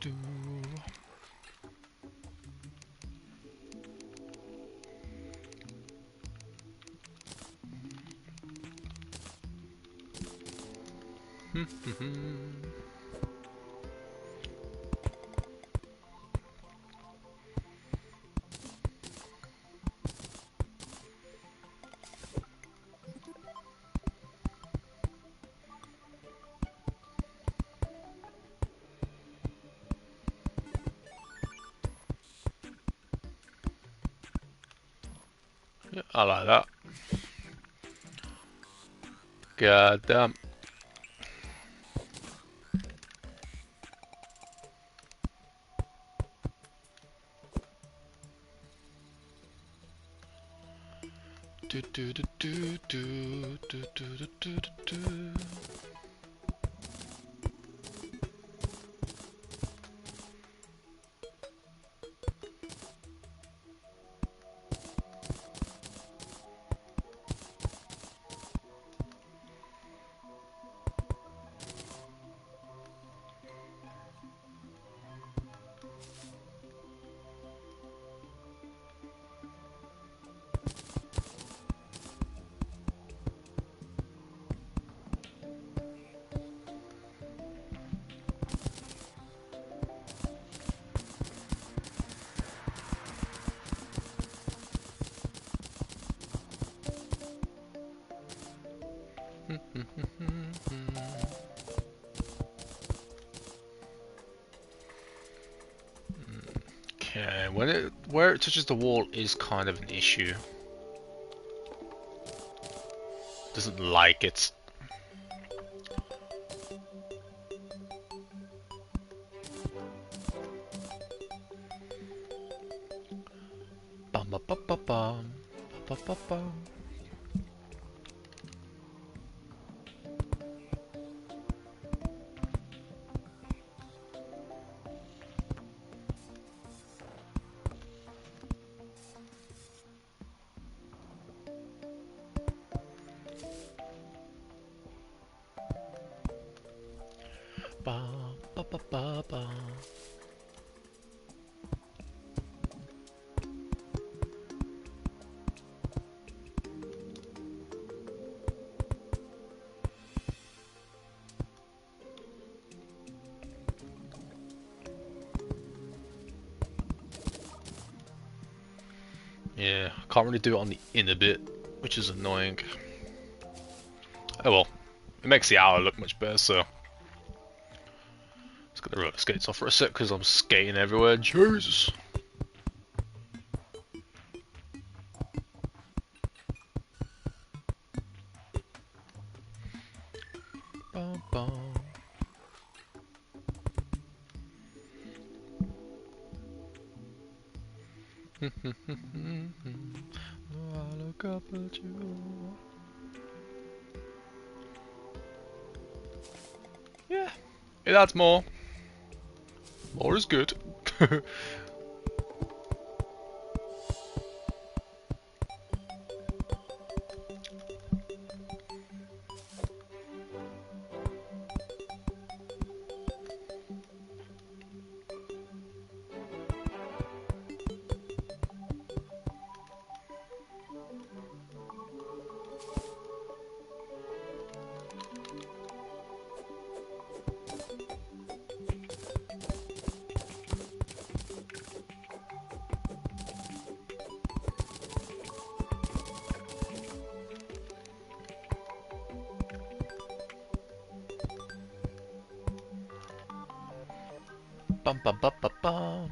do. Yeah, I like that. God damn. Do do do do do do do do do. Okay, where it touches the wall is kind of an issue. Doesn't like it. Bum bum bum bum bum bum bum bum. Ba, ba, ba, ba, ba. Yeah, I can't really do it on the inner bit, which is annoying. Oh well, it makes the hour look much better, so. Just gonna roller skates off for a sec because I'm skating everywhere. Jesus. Bum, bum. No, I look up at you. Yeah, it adds more. More is good. Bum bum bum bum bum.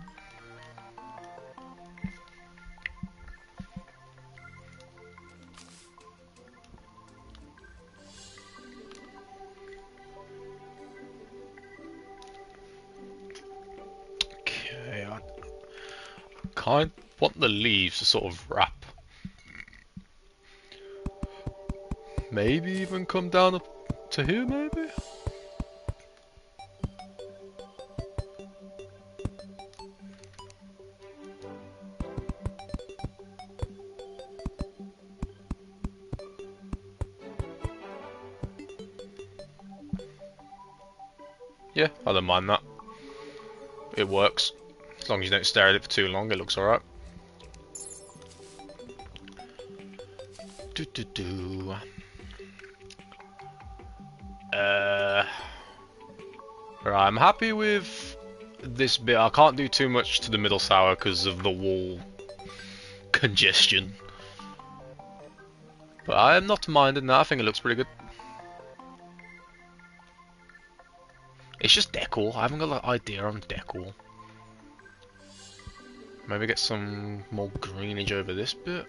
Okay, I kind of want the leaves to sort of wrap. Maybe even come down up to here, maybe? Yeah, I don't mind that. It works. As long as you don't stare at it for too long, it looks alright. Right, I'm happy with this bit. I can't do too much to the middle tower because of the wall congestion. But I am not minding that. I think it looks pretty good. It's just decor. I haven't got an idea on decor. Maybe get some more greenage over this bit.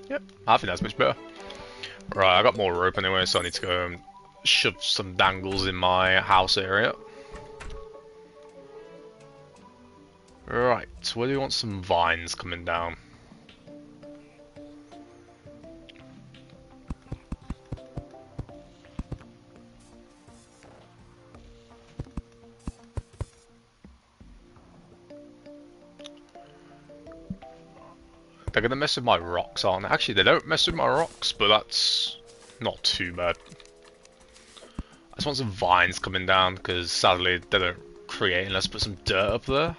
Yep, I think that's much better. Right, I got more rope anyway, so I need to go and shove some dangles in my house area. Right, where do we want some vines coming down? They're gonna mess with my rocks, aren't they? Actually, they don't mess with my rocks, but that's not too bad. I just want some vines coming down, because sadly they don't create unless I put some dirt up there.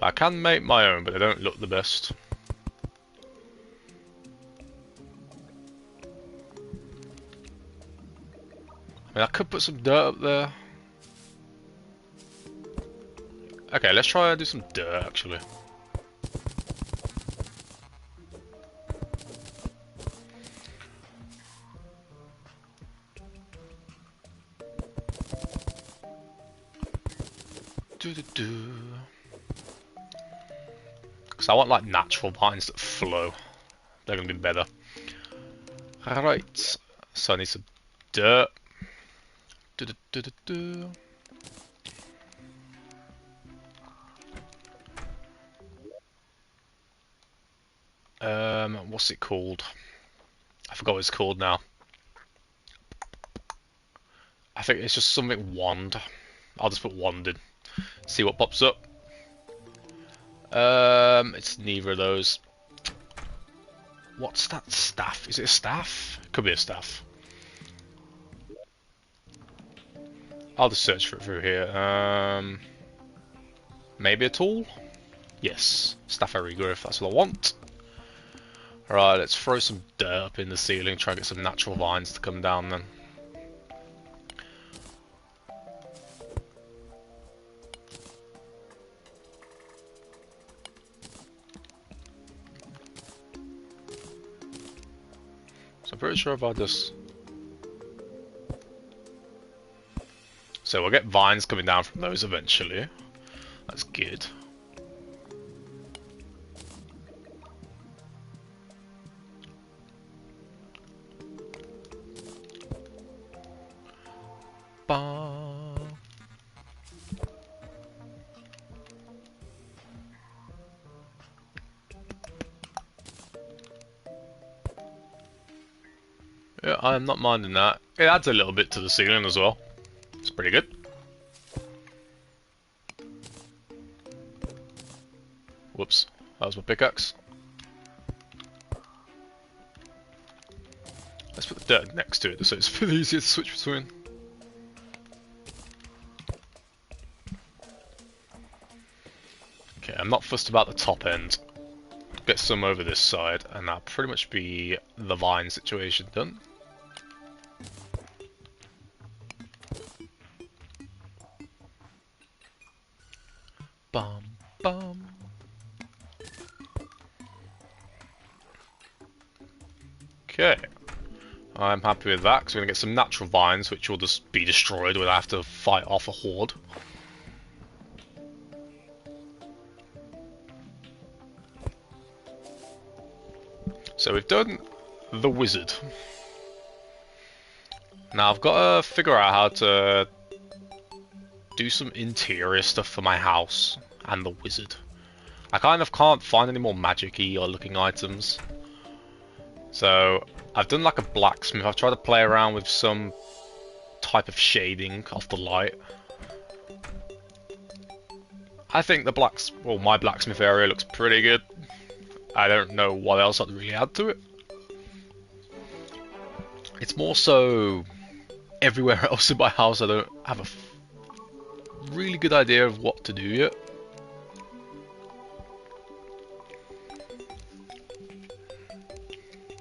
I can make my own, but they don't look the best. I mean, I could put some dirt up there. Okay, let's try and do some dirt, actually. Because I want like natural vines that flow. They're gonna be better. Alright, so I need some dirt. What's it called? I forgot what it's called now. I think it's just something wand. I'll just put wand in. See what pops up. It's neither of those. What's that staff? Is it a staff? Could be a staff. I'll just search for it through here. Maybe a tool? Yes. Staff of regrowth, that's what I want. Alright, let's throw some dirt up in the ceiling, try and get some natural vines to come down then. I'm pretty sure if I just... So we'll get vines coming down from those eventually. That's good. Ba. Yeah, I'm not minding that. It adds a little bit to the ceiling as well. It's pretty good. Whoops, that was my pickaxe. Let's put the dirt next to it so it's a bit easier to switch between. Okay, I'm not fussed about the top end. Get some over this side, and that'll pretty much be the vine situation done. Bum bum. Okay, I'm happy with that because we're gonna get some natural vines, which will just be destroyed when I have to fight off a horde. So we've done the wizard. Now I've got to figure out how to do some interior stuff for my house and the wizard. I kind of can't find any more magic-y or looking items. So I've done like a blacksmith. I've tried to play around with some type of shading off the light. I think my blacksmith area looks pretty good. I don't know what else I'd really add to it. It's more so everywhere else in my house I don't have a really good idea of what to do yet.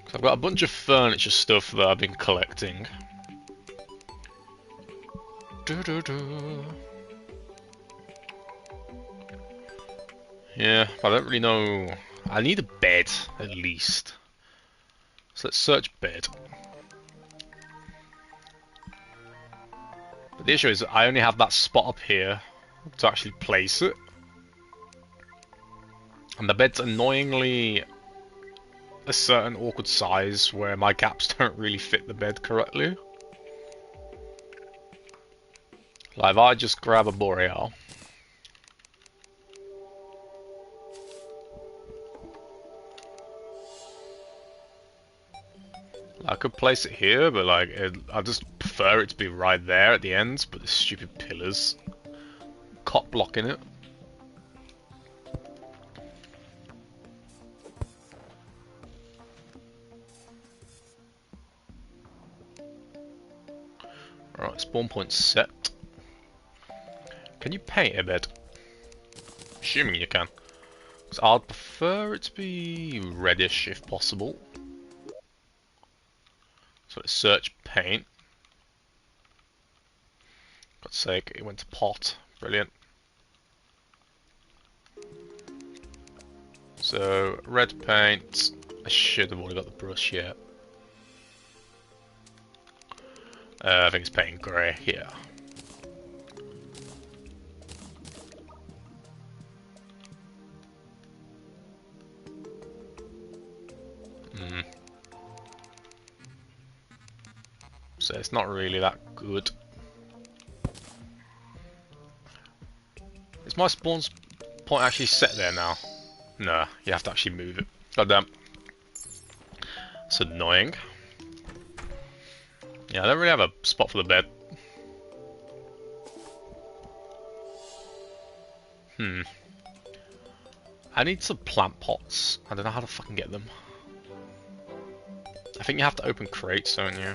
So I've got a bunch of furniture stuff that I've been collecting. Yeah, I don't really know. I need a bed, at least. So let's search bed. But the issue is I only have that spot up here to actually place it. And the bed's annoyingly a certain awkward size where my gaps don't really fit the bed correctly. Like if I just grab a Boreal. I could place it here, but like I just prefer it to be right there at the end. But the stupid pillars, cop blocking it. Right, spawn point set. Can you paint a bed? Assuming you can. Because I'd prefer it to be reddish if possible. So let's search paint. God's sake, it went to pot. Brilliant. So, red paint. I should have already got the brush yet. I think it's paint grey, yeah. So it's not really that good. Is my spawn point actually set there now? No, you have to actually move it. Goddamn. It's annoying. Yeah, I don't really have a spot for the bed. I need some plant pots. I don't know how to fucking get them. I think you have to open crates, don't you?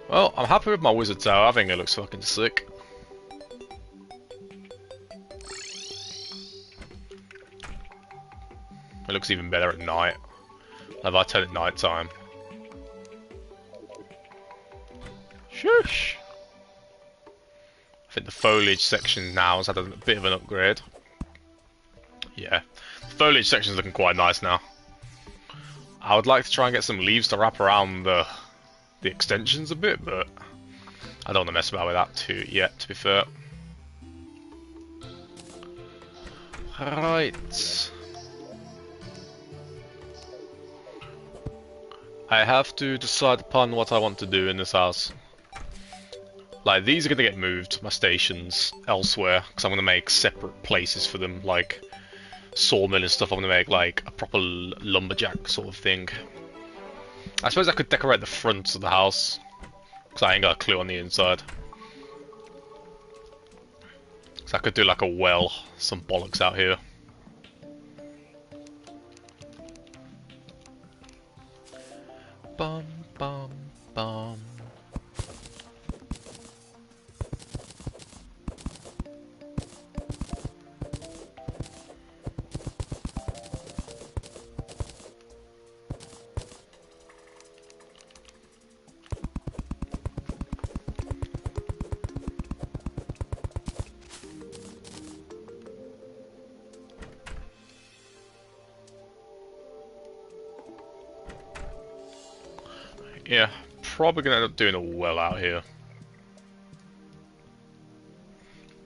Well, I'm happy with my wizard tower. I think it looks fucking sick. It looks even better at night. Like if I turn it night time. Shush! I think the foliage section now has had a bit of an upgrade. Yeah, the foliage section is looking quite nice now. I would like to try and get some leaves to wrap around the extensions a bit, but I don't want to mess about with that too yet, to be fair. Right. I have to decide upon what I want to do in this house. Like, these are going to get moved, my stations, elsewhere, because I'm going to make separate places for them, like sawmill and stuff. I'm going to make like a proper lumberjack sort of thing. I suppose I could decorate the front of the house, because I ain't got a clue on the inside. So I could do like a well, some bollocks out here. Bum bum bum. Yeah, probably gonna end up doing a well out here.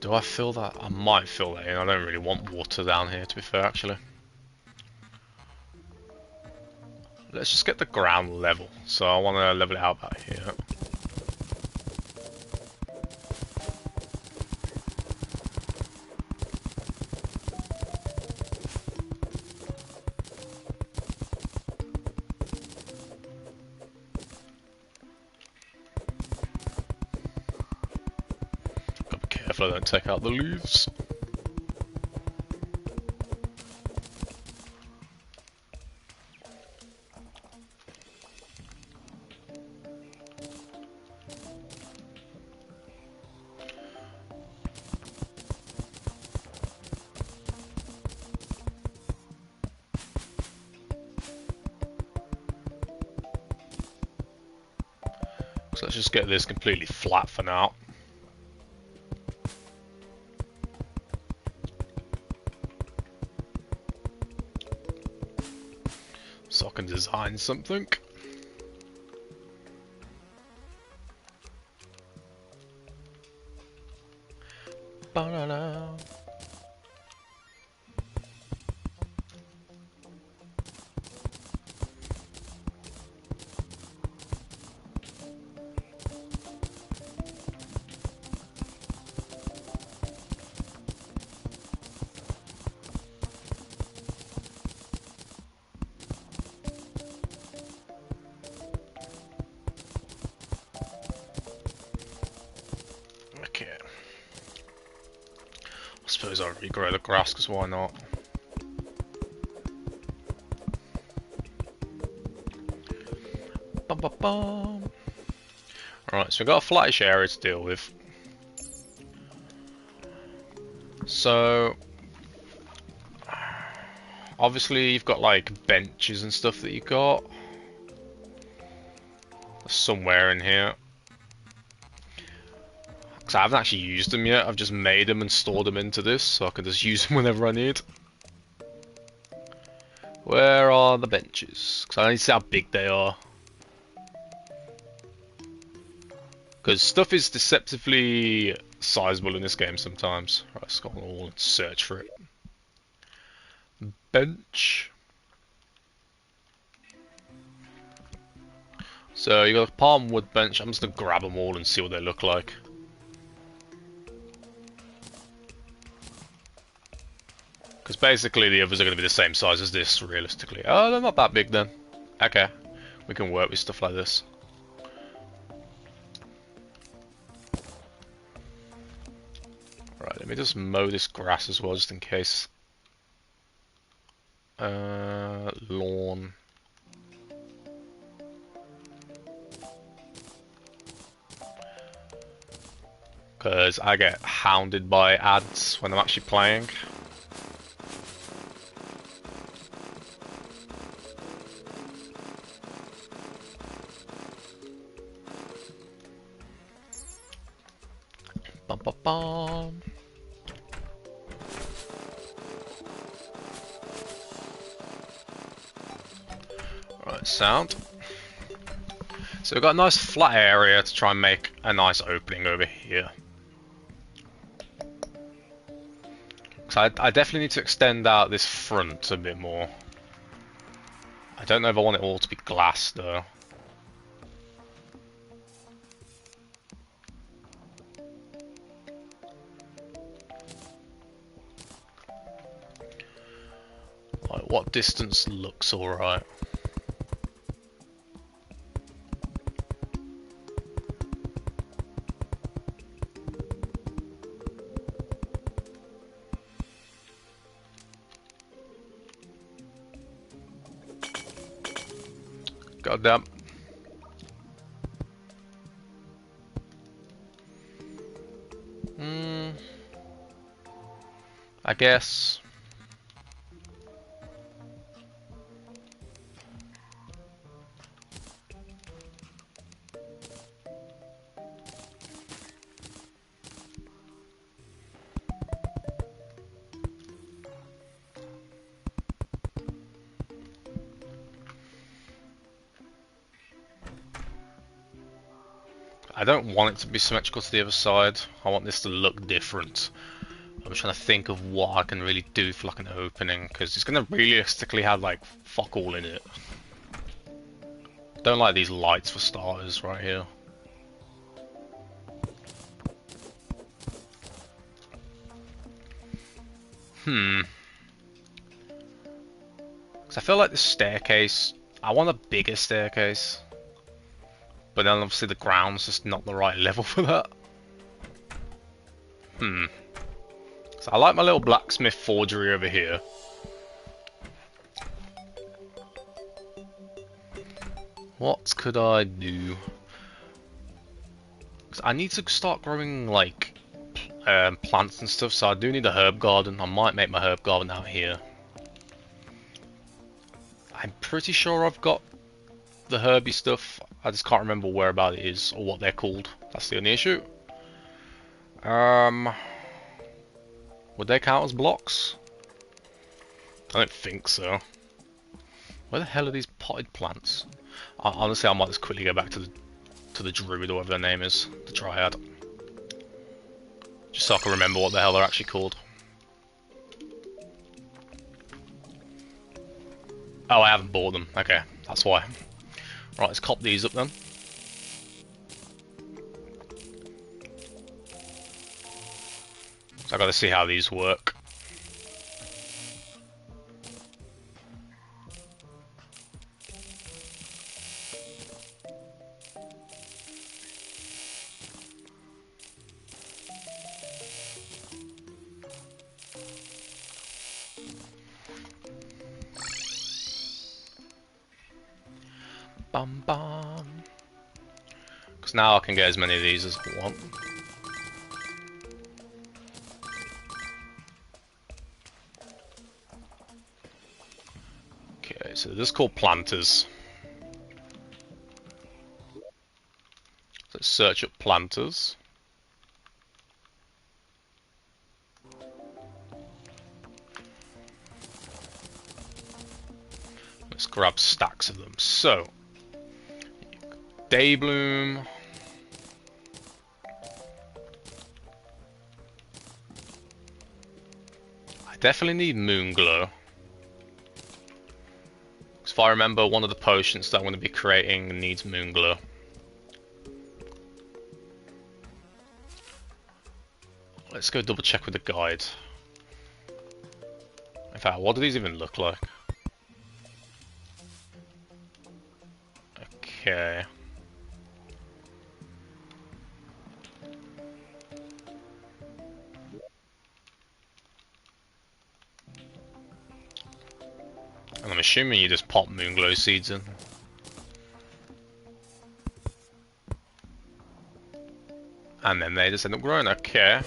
Do I fill that? I might fill that in. I don't really want water down here, to be fair, actually. Let's just get the ground level. So I want to level it out about here. Gotta be careful I don't take out the leaves. So let's just get this completely flat for now. So I can design something. Ba-da-da. Okay. I suppose I'll regrow the grass, because why not? Bum, bum, bum. Alright, so we've got a flattish area to deal with. So, obviously you've got like benches and stuff that you got. Somewhere in here. Because I haven't actually used them yet, I've just made them and stored them into this, so I can just use them whenever I need. Where are the benches? Because I need to see how big they are. Because stuff is deceptively sizable in this game sometimes. Right, let's go on the wall and search for it. Bench. So you got a palm wood bench. I'm just gonna grab them all and see what they look like. Because basically the others are going to be the same size as this, realistically. Oh, they're not that big then. Okay, we can work with stuff like this. Right, let me just mow this grass as well, just in case. Lawn. Because I get hounded by ads when I'm actually playing. Bum, bum, bum. Right, sound. So we've got a nice flat area to try and make a nice opening over here. So I definitely need to extend out this front a bit more. I don't know if I want it all to be glass though. Like, what distance looks alright? Goddamn. I guess. I don't want it to be symmetrical to the other side. I want this to look different. I'm trying to think of what I can really do for like an opening, because it's going to realistically have like fuck all in it. Don't like these lights for starters right here. Because I feel like the staircase, I want a bigger staircase. But then obviously the ground's just not the right level for that. So I like my little blacksmith forgery over here. What could I do? 'Cause I need to start growing like plants and stuff, so I do need a herb garden. I might make my herb garden out here. I'm pretty sure I've got the herby stuff. I just can't remember where about it is or what they're called. That's the only issue. Would they count as blocks? I don't think so. Where the hell are these potted plants? Honestly, I might just quickly go back to the druid or whatever their name is, the dryad, just so I can remember what the hell they're actually called. Oh, I haven't bought them. Okay, that's why. Right, let's cop these up then. So I got to see how these work. Bum bum. Because now I can get as many of these as I want. Okay, so this is called planters. Let's search up planters. Let's grab stacks of them. So, Daybloom. I definitely need Moonglow. If I remember, one of the potions that I'm going to be creating needs Moonglow. Let's go double check with the guide. In fact, what do these even look like? Okay. And I'm assuming you just pop Moonglow seeds in. And then they just end up growing, okay.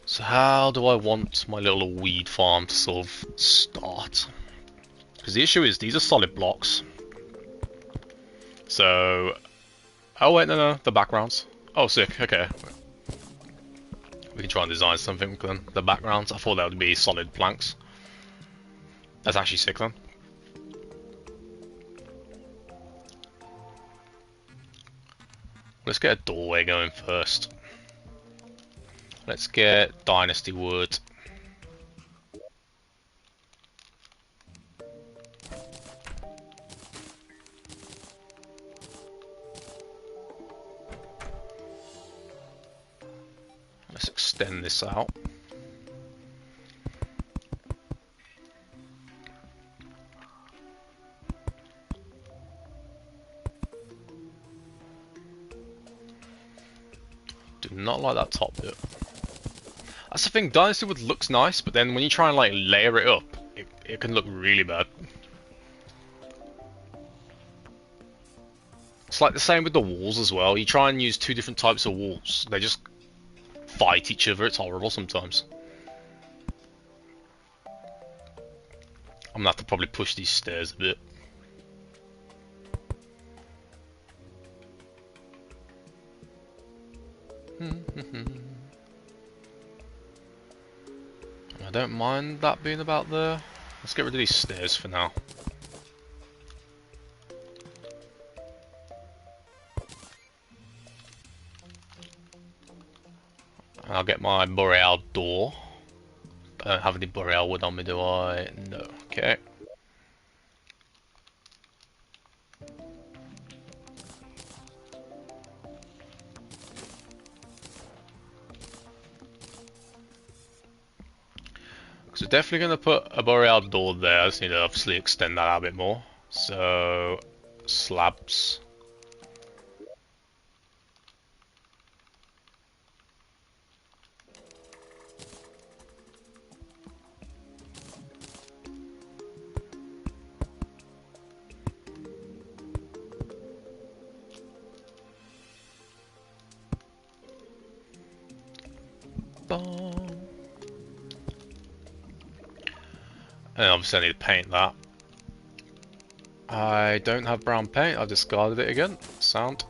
So how do I want my little weed farm to sort of start? Because the issue is, these are solid blocks. So... Oh wait, no, the backgrounds. Oh, sick, okay. We can try and design something with them. The backgrounds, I thought that would be solid planks. That's actually sick then. Let's get a doorway going first. Let's get Dynasty Wood. Let's extend this out. Do not like that top bit. That's the thing, Dynasty Wood looks nice, but then when you try and like layer it up, it can look really bad. It's like the same with the walls as well. You try and use two different types of walls, they just fight each other. It's horrible sometimes. I'm gonna have to probably push these stairs a bit. I don't mind that being about there. Let's get rid of these stairs for now. And I'll get my Boreal door. I don't have any boreal wood on me, do I? No. Okay. So definitely going to put a boreal door there. I just need to obviously extend that out a bit more. So slabs. Boom. And obviously I need to paint that. I don't have brown paint, I discarded it again. Sound.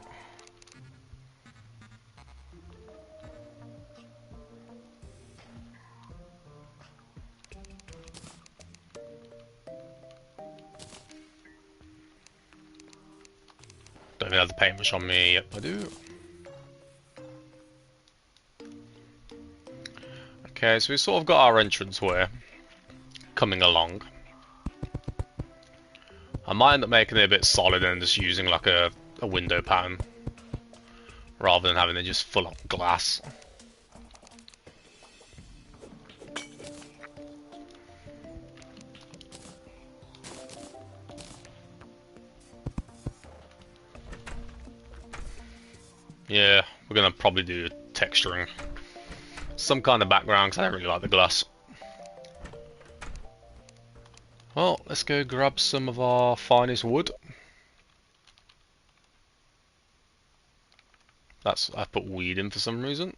Don't even have the paintbrush on me. Yep, I do. Okay, so we sort of got our entranceway coming along. I might end up making it a bit solid and just using like a window pattern rather than having it just full of glass. Yeah, we're gonna probably do texturing. Some kind of background because I don't really like the glass. Well, let's go grab some of our finest wood. I put weed in for some reason.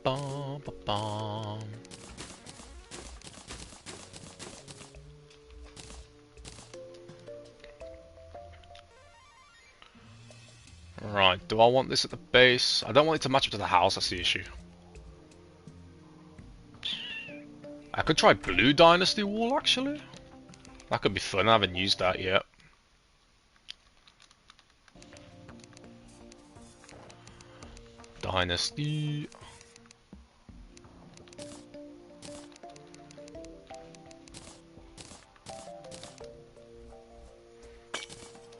Bum, ba, bum. Right, do I want this at the base? I don't want it to match up to the house, that's the issue. I could try Blue Dynasty Wall, actually. That could be fun, I haven't used that yet. Dynasty.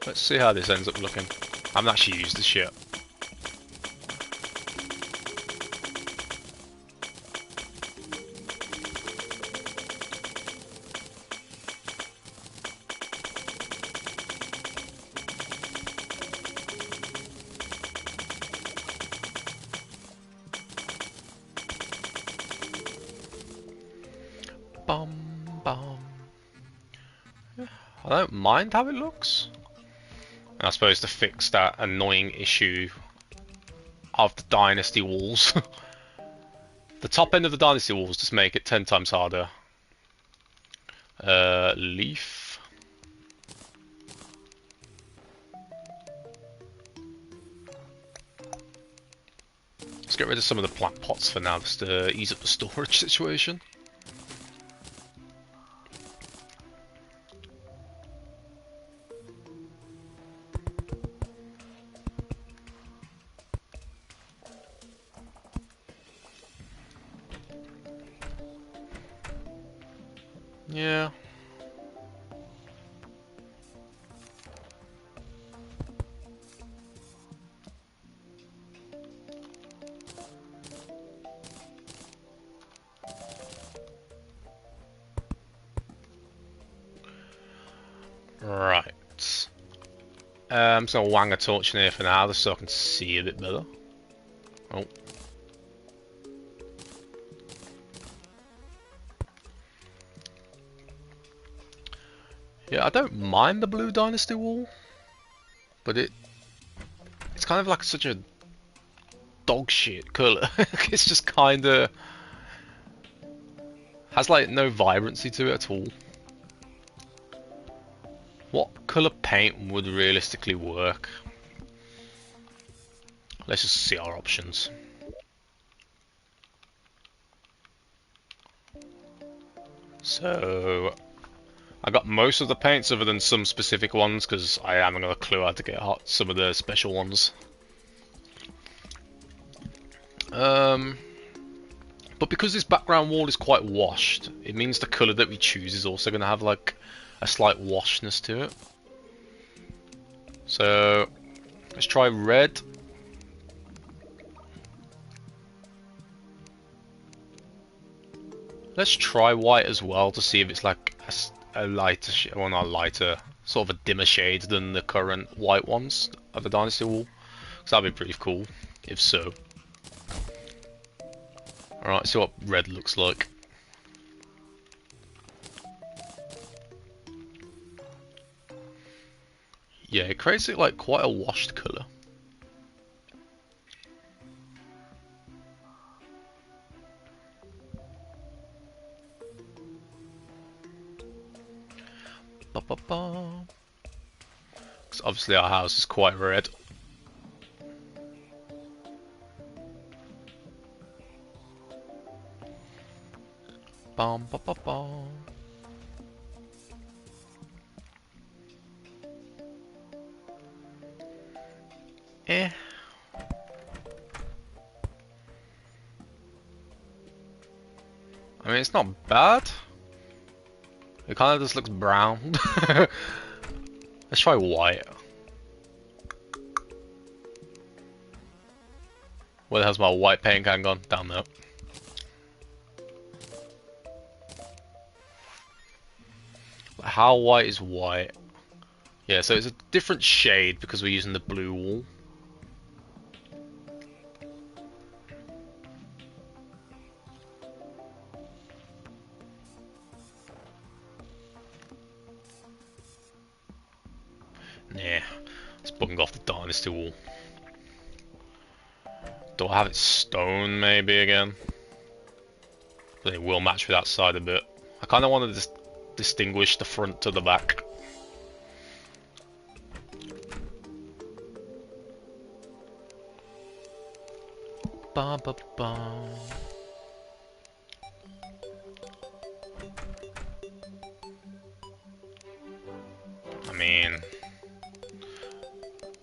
Let's see how this ends up looking. I haven't actually used this yet. Bum, bum. I don't mind how it looks. And I suppose to fix that annoying issue of the Dynasty walls. The top end of the Dynasty walls just make it 10 times harder. Leaf. Let's get rid of some of the plant pots for now, just to ease up the storage situation. Yeah. Right. I'm just gonna wang a torch in here for now, just so I can see a bit better. Oh. Yeah, I don't mind the Blue Dynasty wall, but it's kind of like such a dog shit colour. It's just kind of has like no vibrancy to it at all. What colour paint would realistically work? Let's just see our options. So I got most of the paints other than some specific ones because I haven't got a clue how to get some of the special ones. But because this background wall is quite washed, it means the colour that we choose is also going to have like a slight washness to it. So let's try red. Let's try white as well to see if it's like a lighter, well not lighter, sort of a dimmer shade than the current white ones of the Dynasty wall. Because that'd be pretty cool, if so. Alright, see what red looks like. Yeah, it creates it like quite a washed colour. Because obviously our house is quite red. Bum, ba, ba, bum. Eh. I mean, it's not bad. It kind of just looks brown. Let's try white. Where the hell's my white paint can gone? Down there. How white is white? Yeah, so it's a different shade because we're using the blue wall. Nah, let's bung off the Dynasty wall. Do I have it stone maybe again? But it will match with that side a bit. I kind of want to distinguish the front to the back. Ba ba ba. I mean,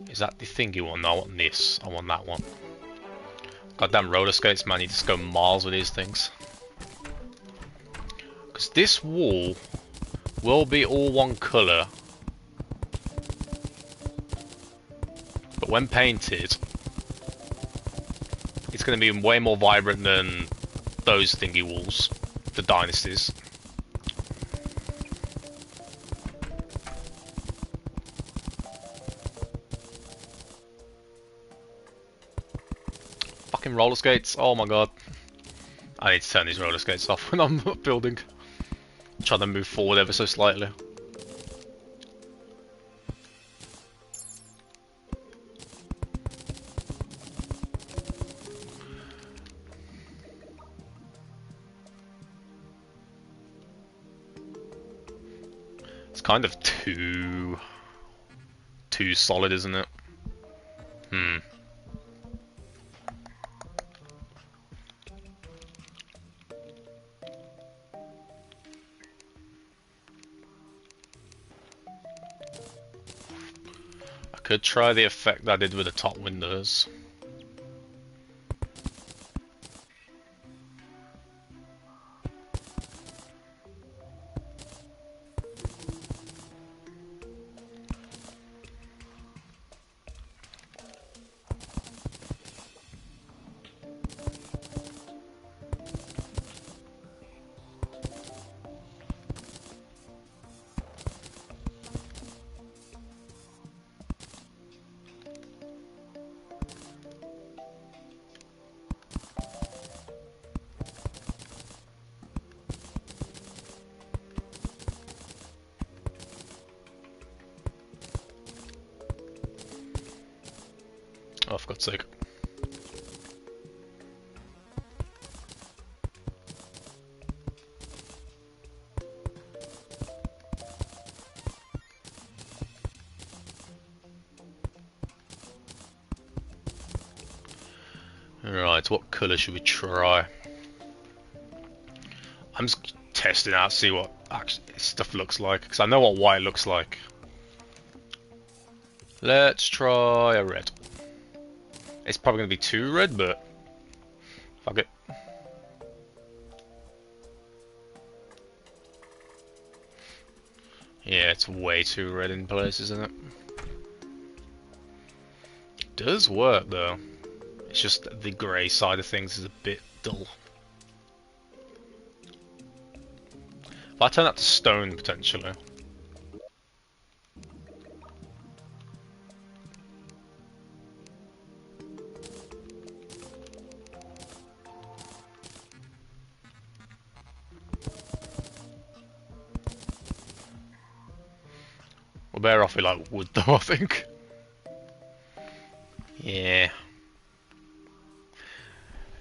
is that the thingy one? No, I want this. I want that one. Goddamn roller skates, man! You just go miles with these things. Because this wall will be all one colour, but when painted, it's going to be way more vibrant than those thingy walls, the Dynasties. Fucking roller skates, oh my god. I need to turn these roller skates off when I'm building. Try to move forward ever so slightly. It's kind of too solid, isn't it? Could try the effect that I did with the top windows. Oh, for God's sake. Right, what colour should we try? I'm just testing out, see what actually stuff looks like, because I know what white looks like. Let's try a red. It's probably going to be too red, but fuck it. Yeah, it's way too red in places, isn't it? It does work though. It's just the grey side of things is a bit dull. If I turn that to stone, potentially. We're better off with like wood though, I think. Yeah.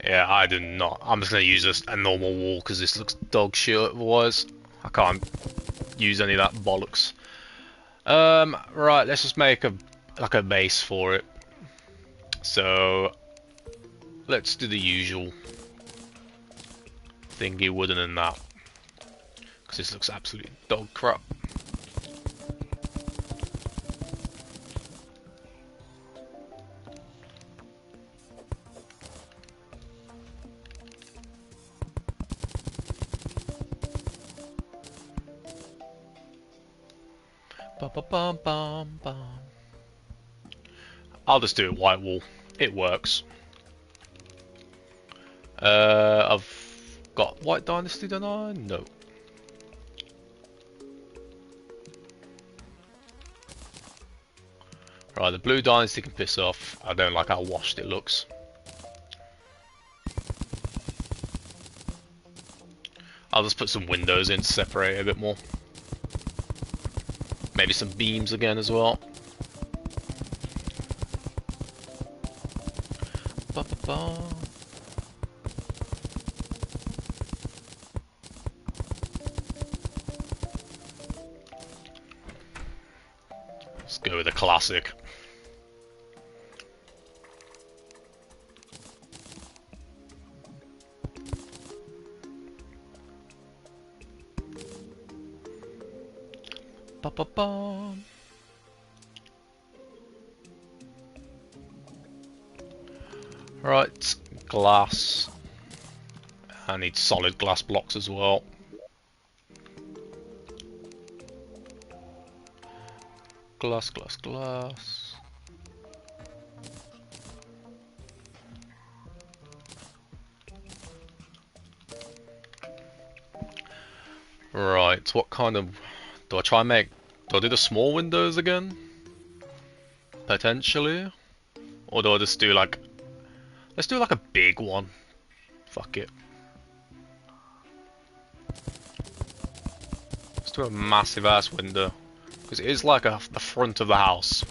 Yeah, I do not. I'm just going to use a normal wall because this looks dog shit otherwise. I can't use any of that bollocks. Right, let's just make a base for it. So let's do the usual thingy wooden and that, because this looks absolute dog crap. I'll just do a white wall. It works. I've got White Dynasty, don't I? No. Right, the Blue Dynasty can piss off. I don't like how washed it looks. I'll just put some windows in to separate it a bit more. Maybe some beams again as well. Let's go with a classic. Right, glass. I need solid glass blocks as well. Glass, glass, glass. Right, what kind of... Do I try and make... Do I do the small windows again? Potentially? Or do I just do like... Let's do like a big one. Fuck it. Let's do a massive ass window. Because it is like the front of the house.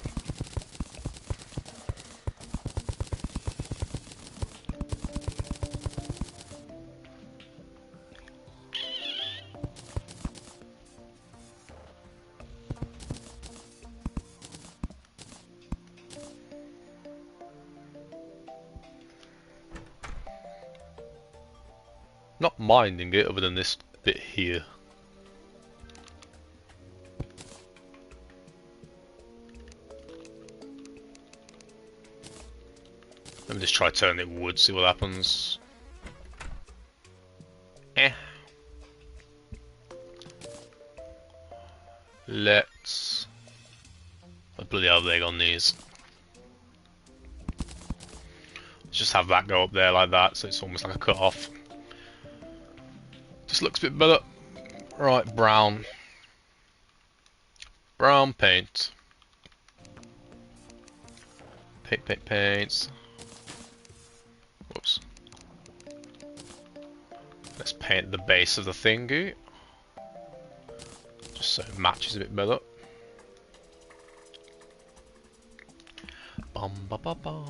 Not minding it other than this bit here. Let me just try turning it wood, see what happens. Let's bloody hell leg on these. Let's just have that go up there like that, so it's almost like a cut off. Just looks a bit better. Right, brown. Brown paint. Paint, paint, paints. Whoops. Let's paint the base of the thingy. Just so it matches a bit better. Bum ba ba ba.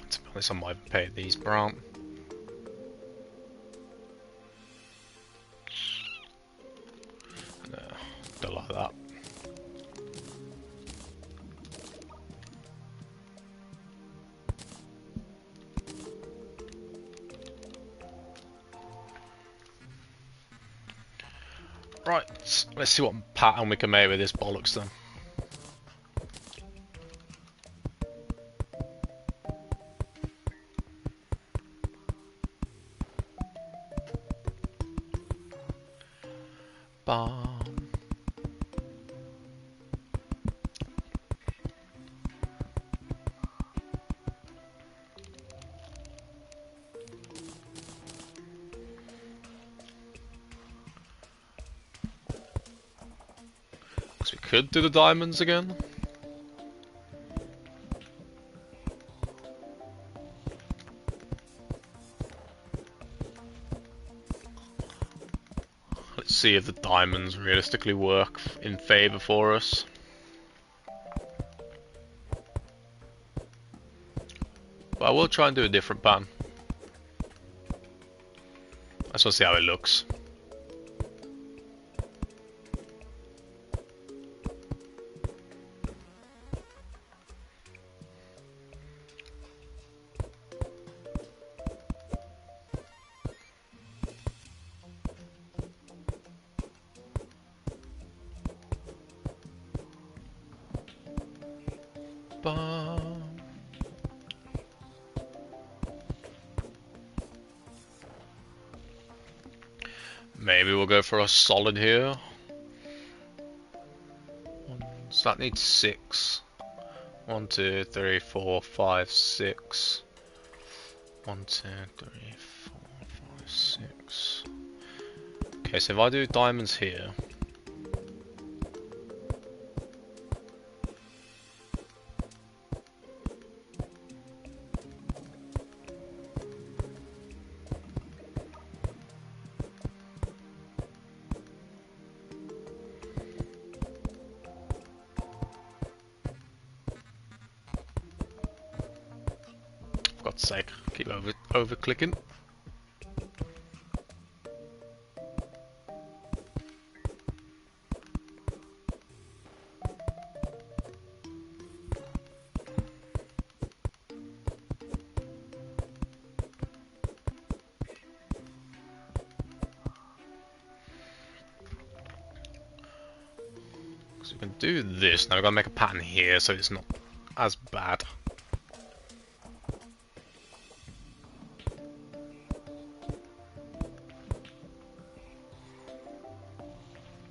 To be honest, I might paint these brown. No, don't like that. Right, let's see what pattern we can make with this bollocks then. Bam. Because we could do the diamonds again. Let's see if the diamonds realistically work in favour for us. But I will try and do a different pan. I just want to see how it looks. Bam. Maybe we'll go for a solid here. So that needs 6. 1, 2, 3, 4, 5, 6. 1, 2, 3, 4, 5, 6. Okay, so if I do diamonds here. For God's sake, keep over clicking. So we can do this. Now we've got to make a pattern here so it's not as bad.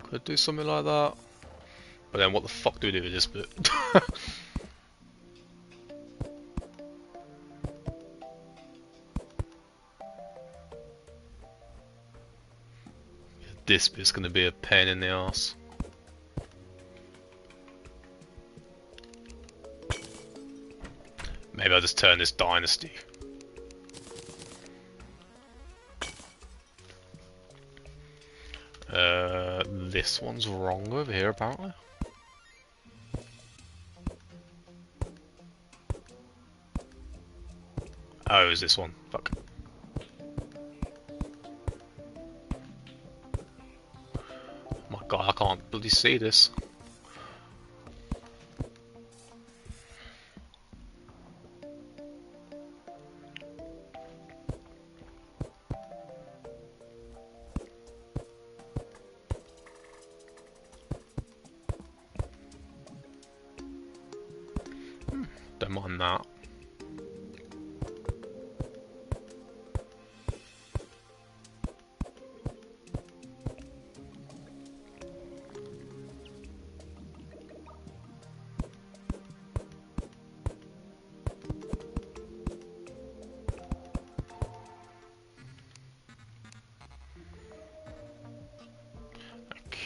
Could do something like that. But then what the fuck do we do with this bit? This bit's gonna be a pain in the ass. Maybe I'll just turn this dynasty. This one's wrong over here apparently. Oh, is this one? Fuck. Oh my god, I can't bloody see this. Don't mind that.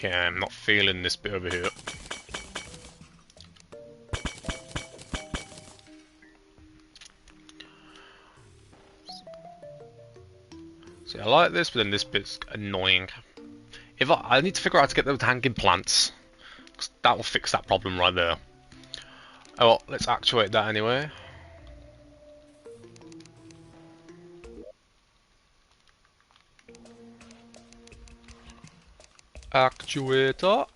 Okay, I'm not feeling this bit over here. See, I like this, but then this bit's annoying. If I need to figure out how to get those hanging plants, 'cause that will fix that problem right there. Oh well, let's actuate that anyway. Actuator.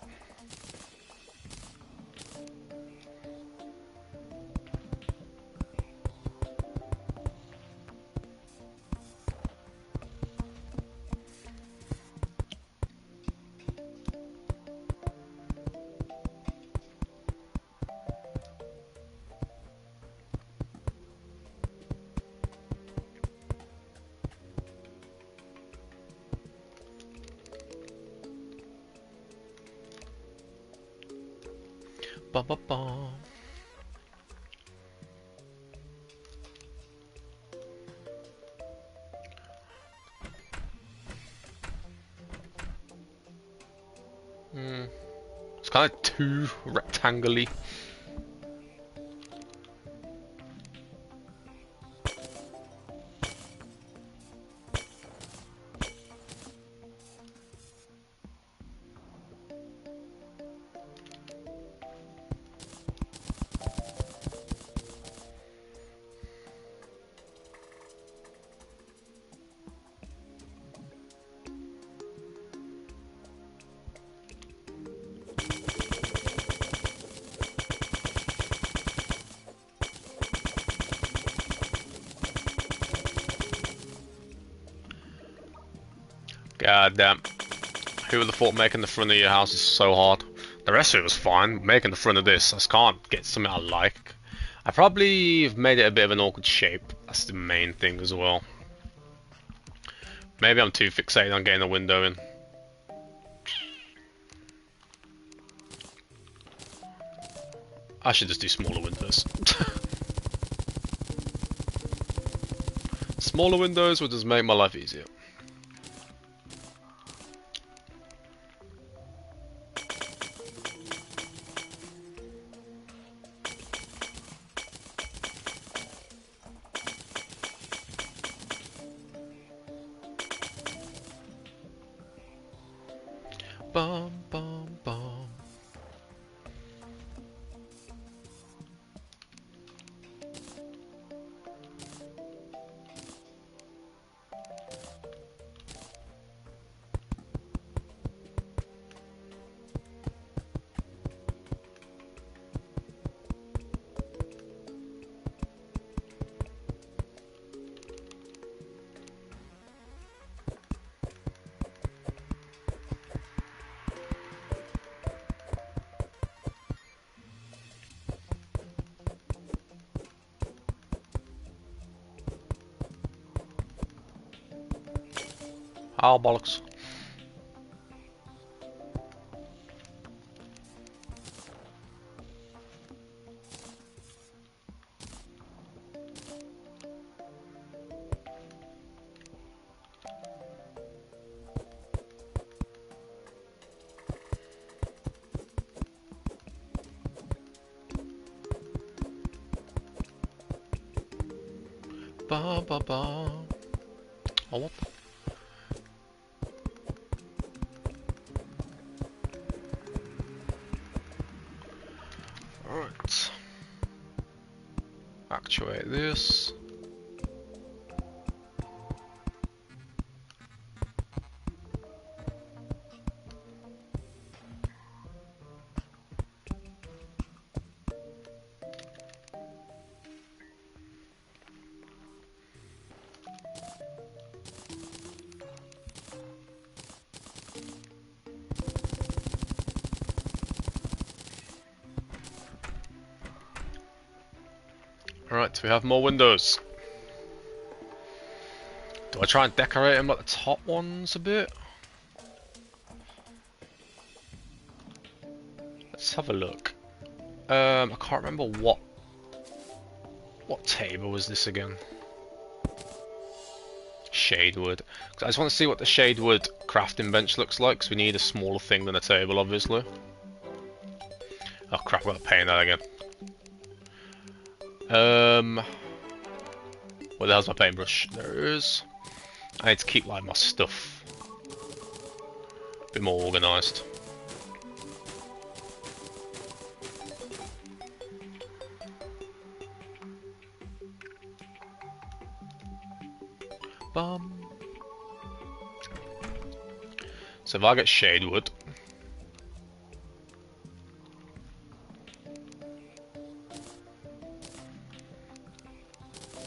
Ba ba ba. It's kind of too rectangular. God damn. Who would have thought making the front of your house is so hard? The rest of it was fine. Making the front of this, I just can't get something I like. I probably have made it a bit of an awkward shape. That's the main thing as well. Maybe I'm too fixated on getting a window in. I should just do smaller windows. Smaller windows would just make my life easier. Bum, bum, bum. Oh, bollocks. Ba ba ba. Oh, what the? Alright. Actuate this. Alright, we have more windows. Do I try and decorate them like the top ones a bit? Let's have a look. I can't remember what table was this again. Shadewood. I just want to see what the shadewood crafting bench looks like, because we need a smaller thing than a table, obviously. Oh crap, I've got to paint that again. Where the hell's my paintbrush? There it is. I need to keep like my stuff a bit more organised. Bum. So if I get shadewood,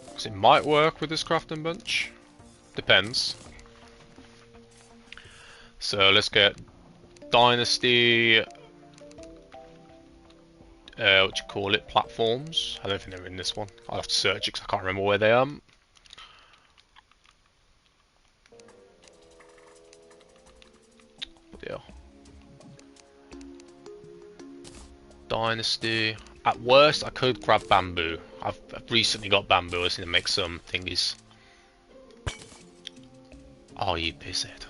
because it might work with this crafting bench, depends. So let's get Dynasty, what you call it, platforms. I don't think they're in this one. I'll have to search it because I can't remember where they are. But yeah. Dynasty. At worst, I could grab bamboo. I've recently got bamboo. I just need to make some thingies. Oh, you pisshead.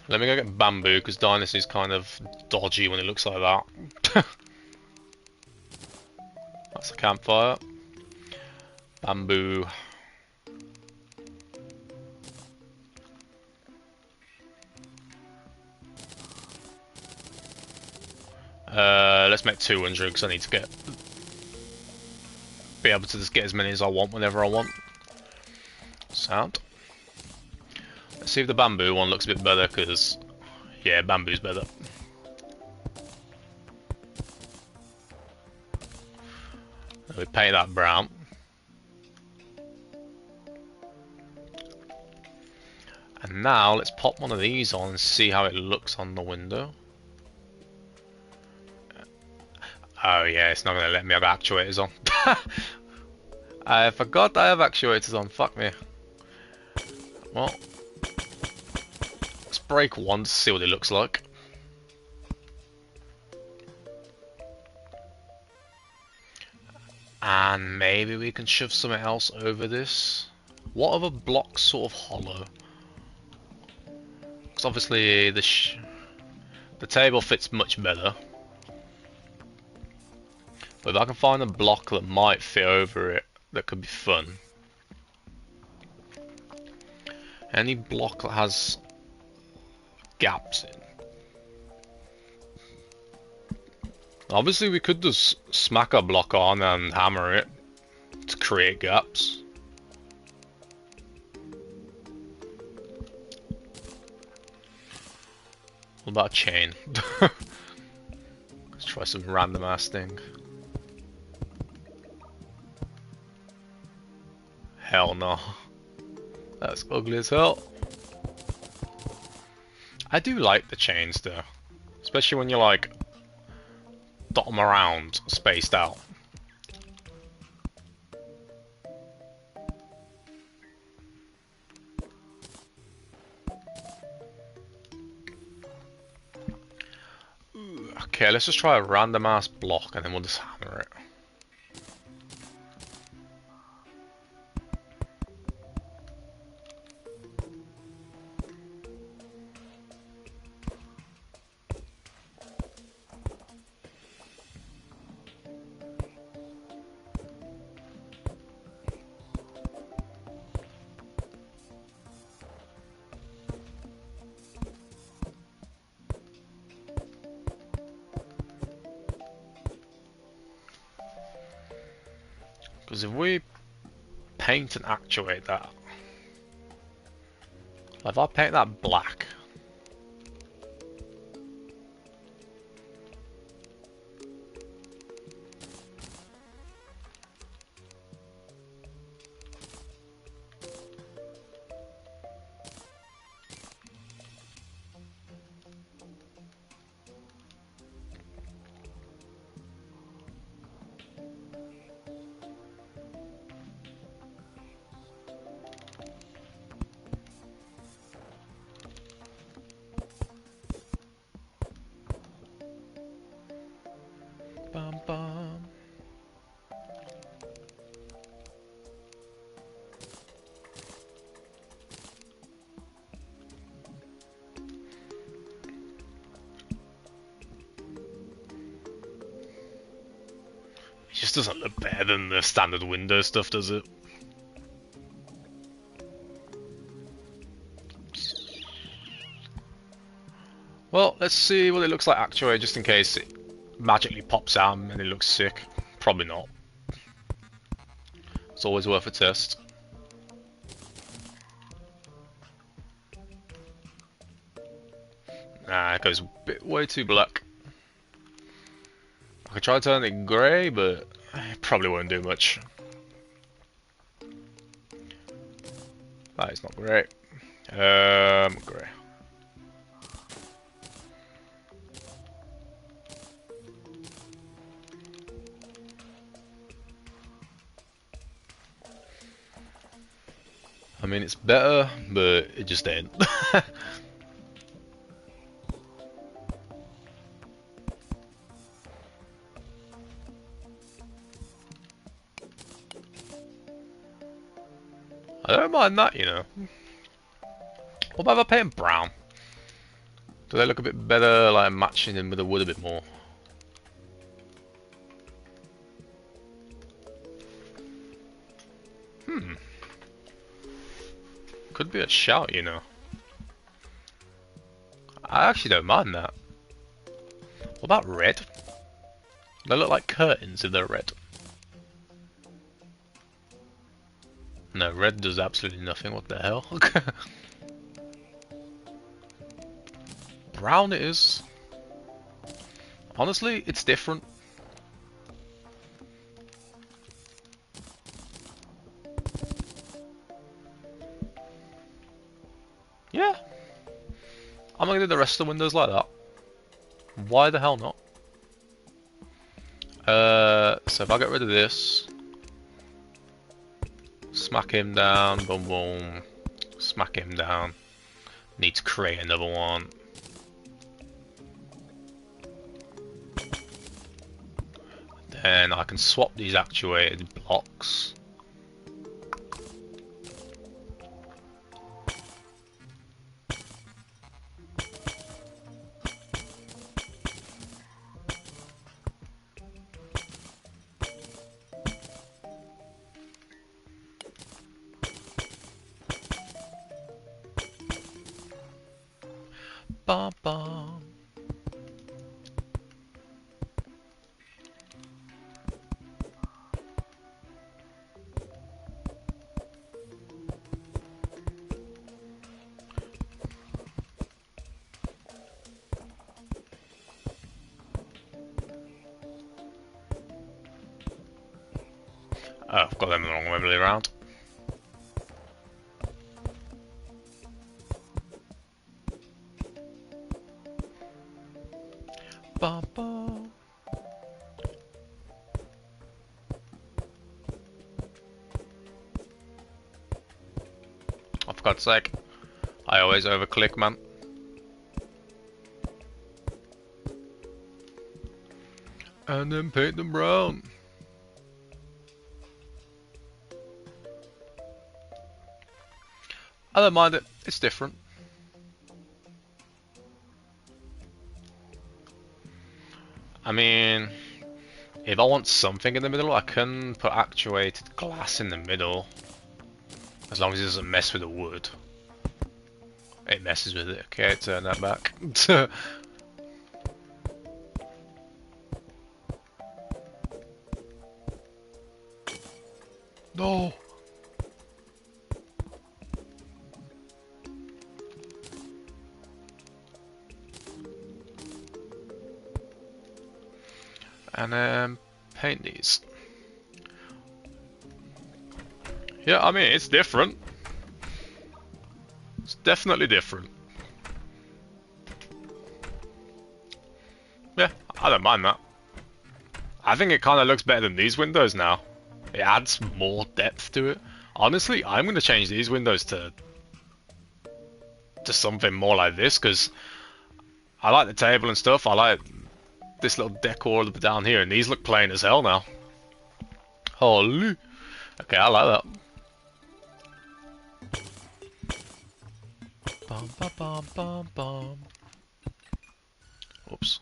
Let me go get bamboo, because Dynasty's kind of dodgy when it looks like that. That's a campfire. Bamboo. Let's make 200, because I need to be able to just get as many as I want whenever I want. Sound. Let's see if the bamboo one looks a bit better, because, yeah, bamboo's better. We paint that brown. And now, let's pop one of these on and see how it looks on the window. Oh yeah, it's not going to let me have actuators on. I forgot I have actuators on, fuck me. Well, let's break one to see what it looks like. And maybe we can shove something else over this. What other blocks sort of hollow? Because obviously the table fits much better. But if I can find a block that might fit over it, that could be fun. Any block that has gaps in. Obviously we could just smack a block on and hammer it to create gaps. What about a chain? Let's try some random ass thing. Hell no. That's ugly as hell. I do like the chains though. Especially when you like dot them around, spaced out. Ooh, okay, let's just try a random ass block and then we'll just hammer it. Because if we paint and actuate that, if I paint that black, bum bum. It just doesn't look better than the standard Windows stuff, does it? Well, let's see what it looks like actually, just in case it magically pops out and it looks sick. Probably not. It's always worth a test. Nah, it goes a bit way too black. I could try turning it grey, but it probably won't do much. That is not great. Grey. I mean, it's better, but it just ain't. I don't mind that, you know. What about if I paint them brown? Do they look a bit better, like matching them with the wood a bit more? Could be a shout, you know. I actually don't mind that. What about red? They look like curtains if they're red. No, red does absolutely nothing. What the hell? Brown it is. Honestly, it's different. Yeah. I'm gonna do the rest of the windows like that. Why the hell not? So if I get rid of this, smack him down, boom boom, smack him down. Need to create another one. Then I can swap these actuated blocks. Bum bum. Oh, I've got them the wrong way around. Bum bum. Oh, for God's sake. I always overclick, man. And then paint them brown. I don't mind it, it's different. I mean, if I want something in the middle, I can put actuated glass in the middle. As long as it doesn't mess with the wood. It messes with it. Okay, turn that back. No! And paint these. Yeah, I mean, it's different. It's definitely different. Yeah, I don't mind that. I think it kind of looks better than these windows now. It adds more depth to it. Honestly, I'm going to change these windows to something more like this, because I like the table and stuff. I like this little decor down here, and these look plain as hell now. Holy. Okay, I like that. Bum, bum, bum, bum, bum. Oops.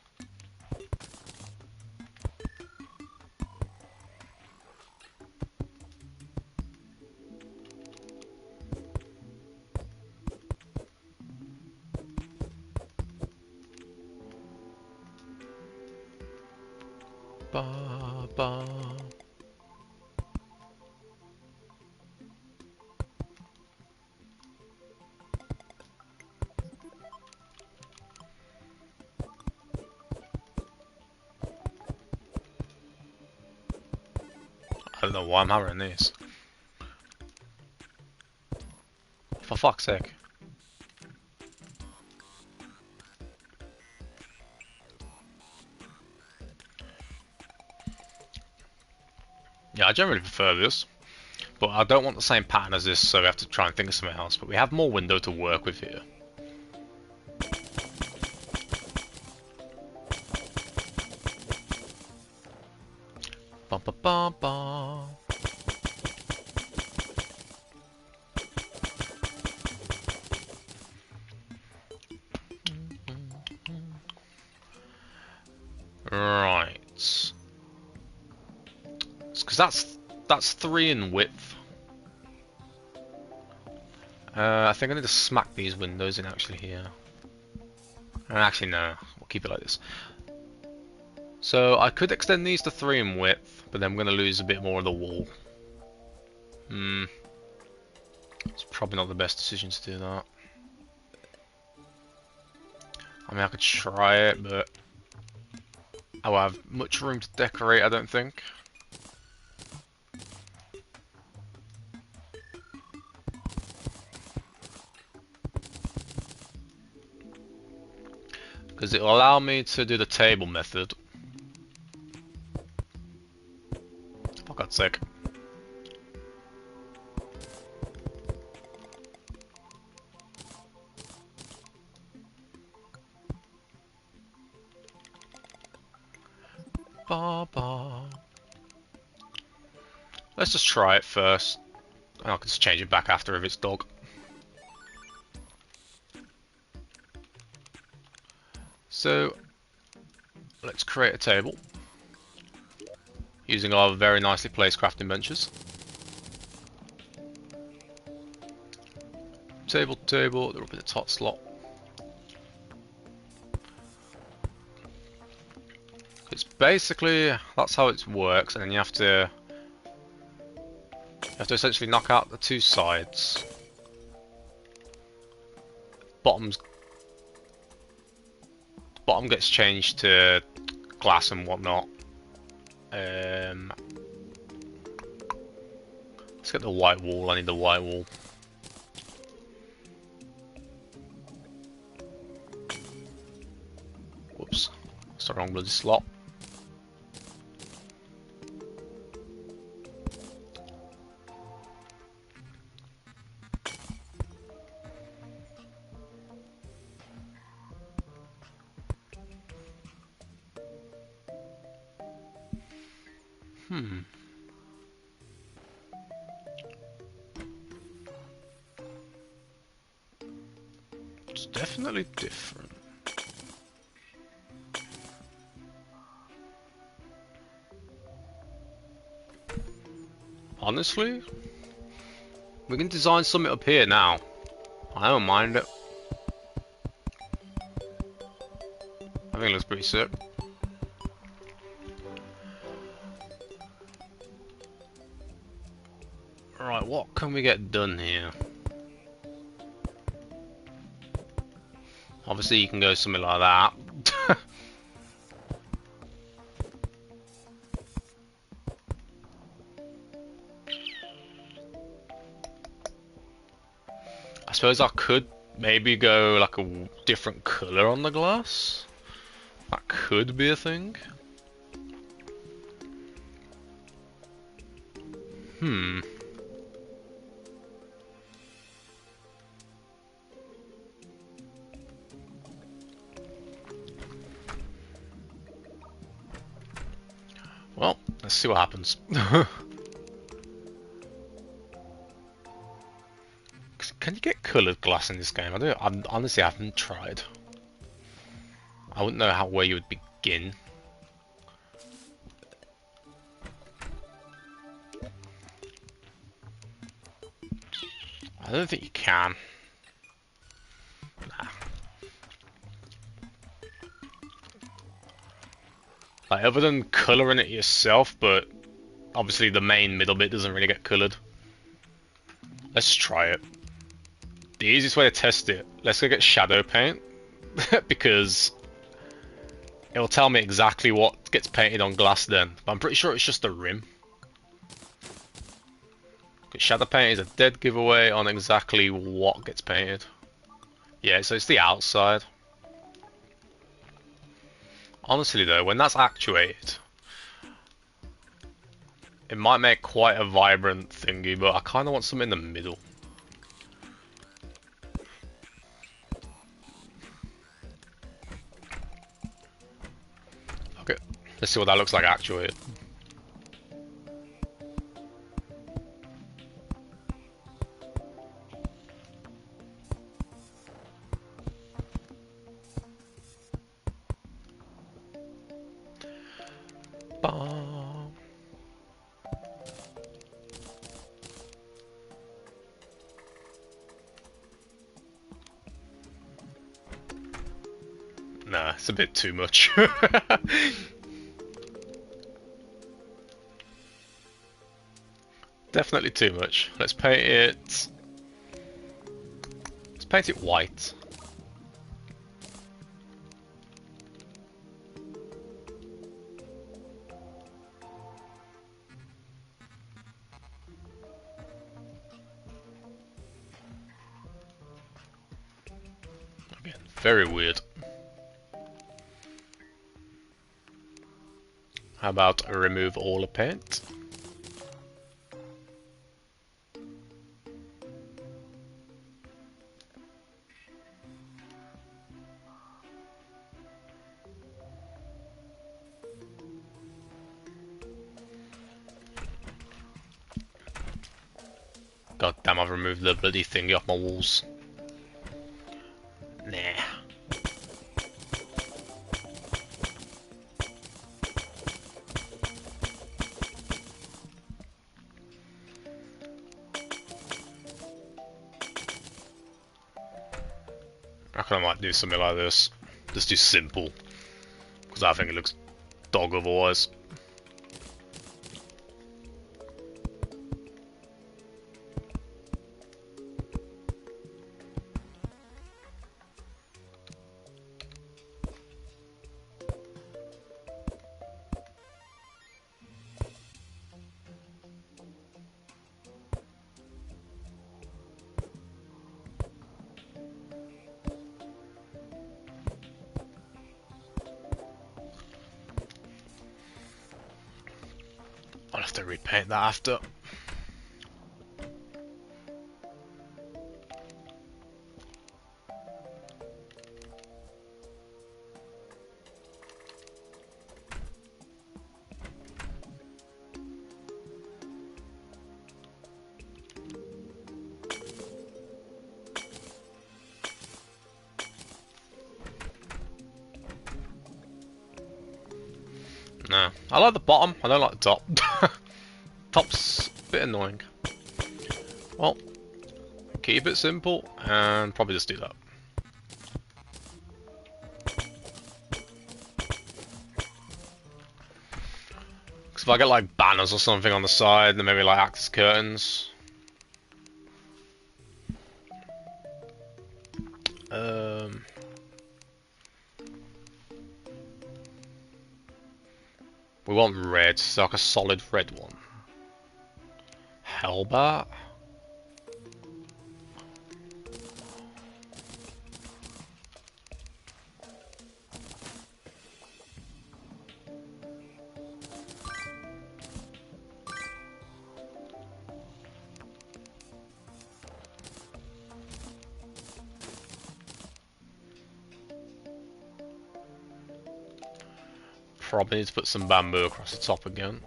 Ba, ba. I don't know why I'm hammering these. For fuck's sake. Yeah, I generally prefer this. But I don't want the same pattern as this, so we have to try and think of something else. But we have more window to work with here. Bum, bum, bum, bum. Right. Because that's 3 in width. I think I need to smack these windows in actually here. Actually, no. We'll keep it like this. So I could extend these to 3 in width, but then I'm going to lose a bit more of the wall. It's probably not the best decision to do that. I mean, I could try it, but I won't have much room to decorate, I don't think. Because it will allow me to do the table method. For God's sake. Ba ba. Let's just try it first. And I can just change it back after if it's dog. So, let's create a table. Using our very nicely placed crafting benches. Table, they're up in the top slot. It's basically, that's how it works, and then you have to essentially knock out the 2 sides. Bottom gets changed to glass and whatnot. Let's get the white wall. I need the white wall. Whoops, it's the wrong bloody slot. It's definitely different. Honestly, we can design something up here now. I don't mind it. I think it looks pretty sick. Right, what can we get done here? Obviously you can go something like that. I suppose I could maybe go like a different colour on the glass. That could be a thing. Well, let's see what happens. Can you get coloured glass in this game? I honestly haven't tried. I wouldn't know where you would begin. I don't think you can. Nah. Like, other than colouring it yourself, but obviously the main middle bit doesn't really get coloured. Let's try it. The easiest way to test it, let's go get shadow paint, because it'll tell me exactly what gets painted on glass then. But I'm pretty sure it's just the rim. Shadow paint is a dead giveaway on exactly what gets painted. Yeah, so it's the outside. Honestly though, when that's actuated, It might make quite a vibrant thingy, but I kind of want something in the middle. Okay, let's see what that looks like actually. Bah. Nah, it's a bit too much. Definitely too much. Let's paint it. Let's paint it white. Again, very weird. How about remove all the paint? God damn, I've removed the bloody thingy off my walls. Nah. I reckon I might do something like this. Just do simple. Because I think it looks dog otherwise. I'll have to repaint that after. Nah, I like the bottom, I don't like the top. Top's a bit annoying. Well, keep it simple and probably just do that. Because if I get like banners or something on the side, then maybe like act as curtains. We want red, so like a solid red one. Hellbat? Probably need to put some bamboo across the top again.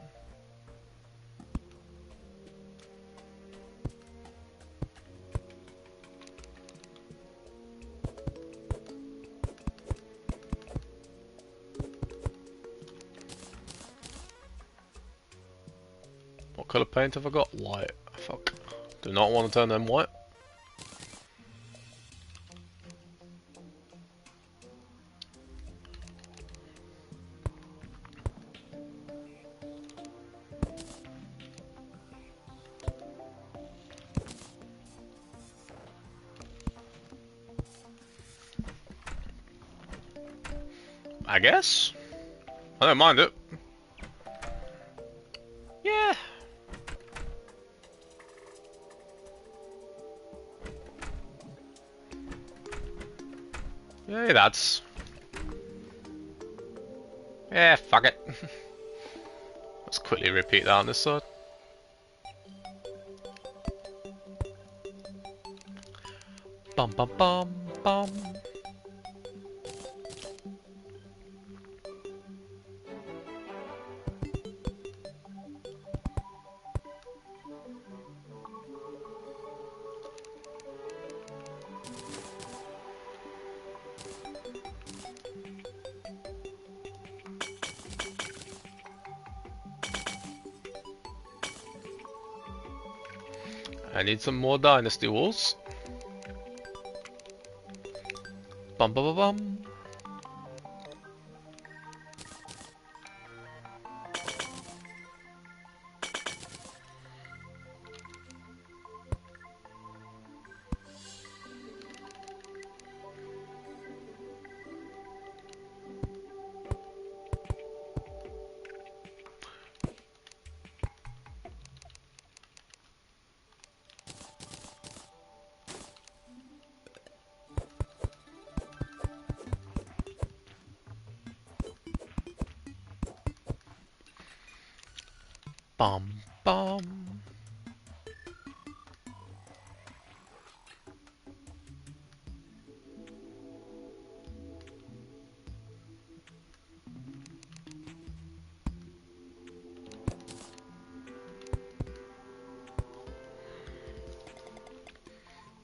What colour paint have I got? White. Fuck. Do not want to turn them white. I guess. I don't mind it. Yeah. Yeah, that's... Yeah, fuck it. Let's quickly repeat that on this side. Bum bum bum bum. I need some more dynasty walls. Bum bum bum bum. Bum bum.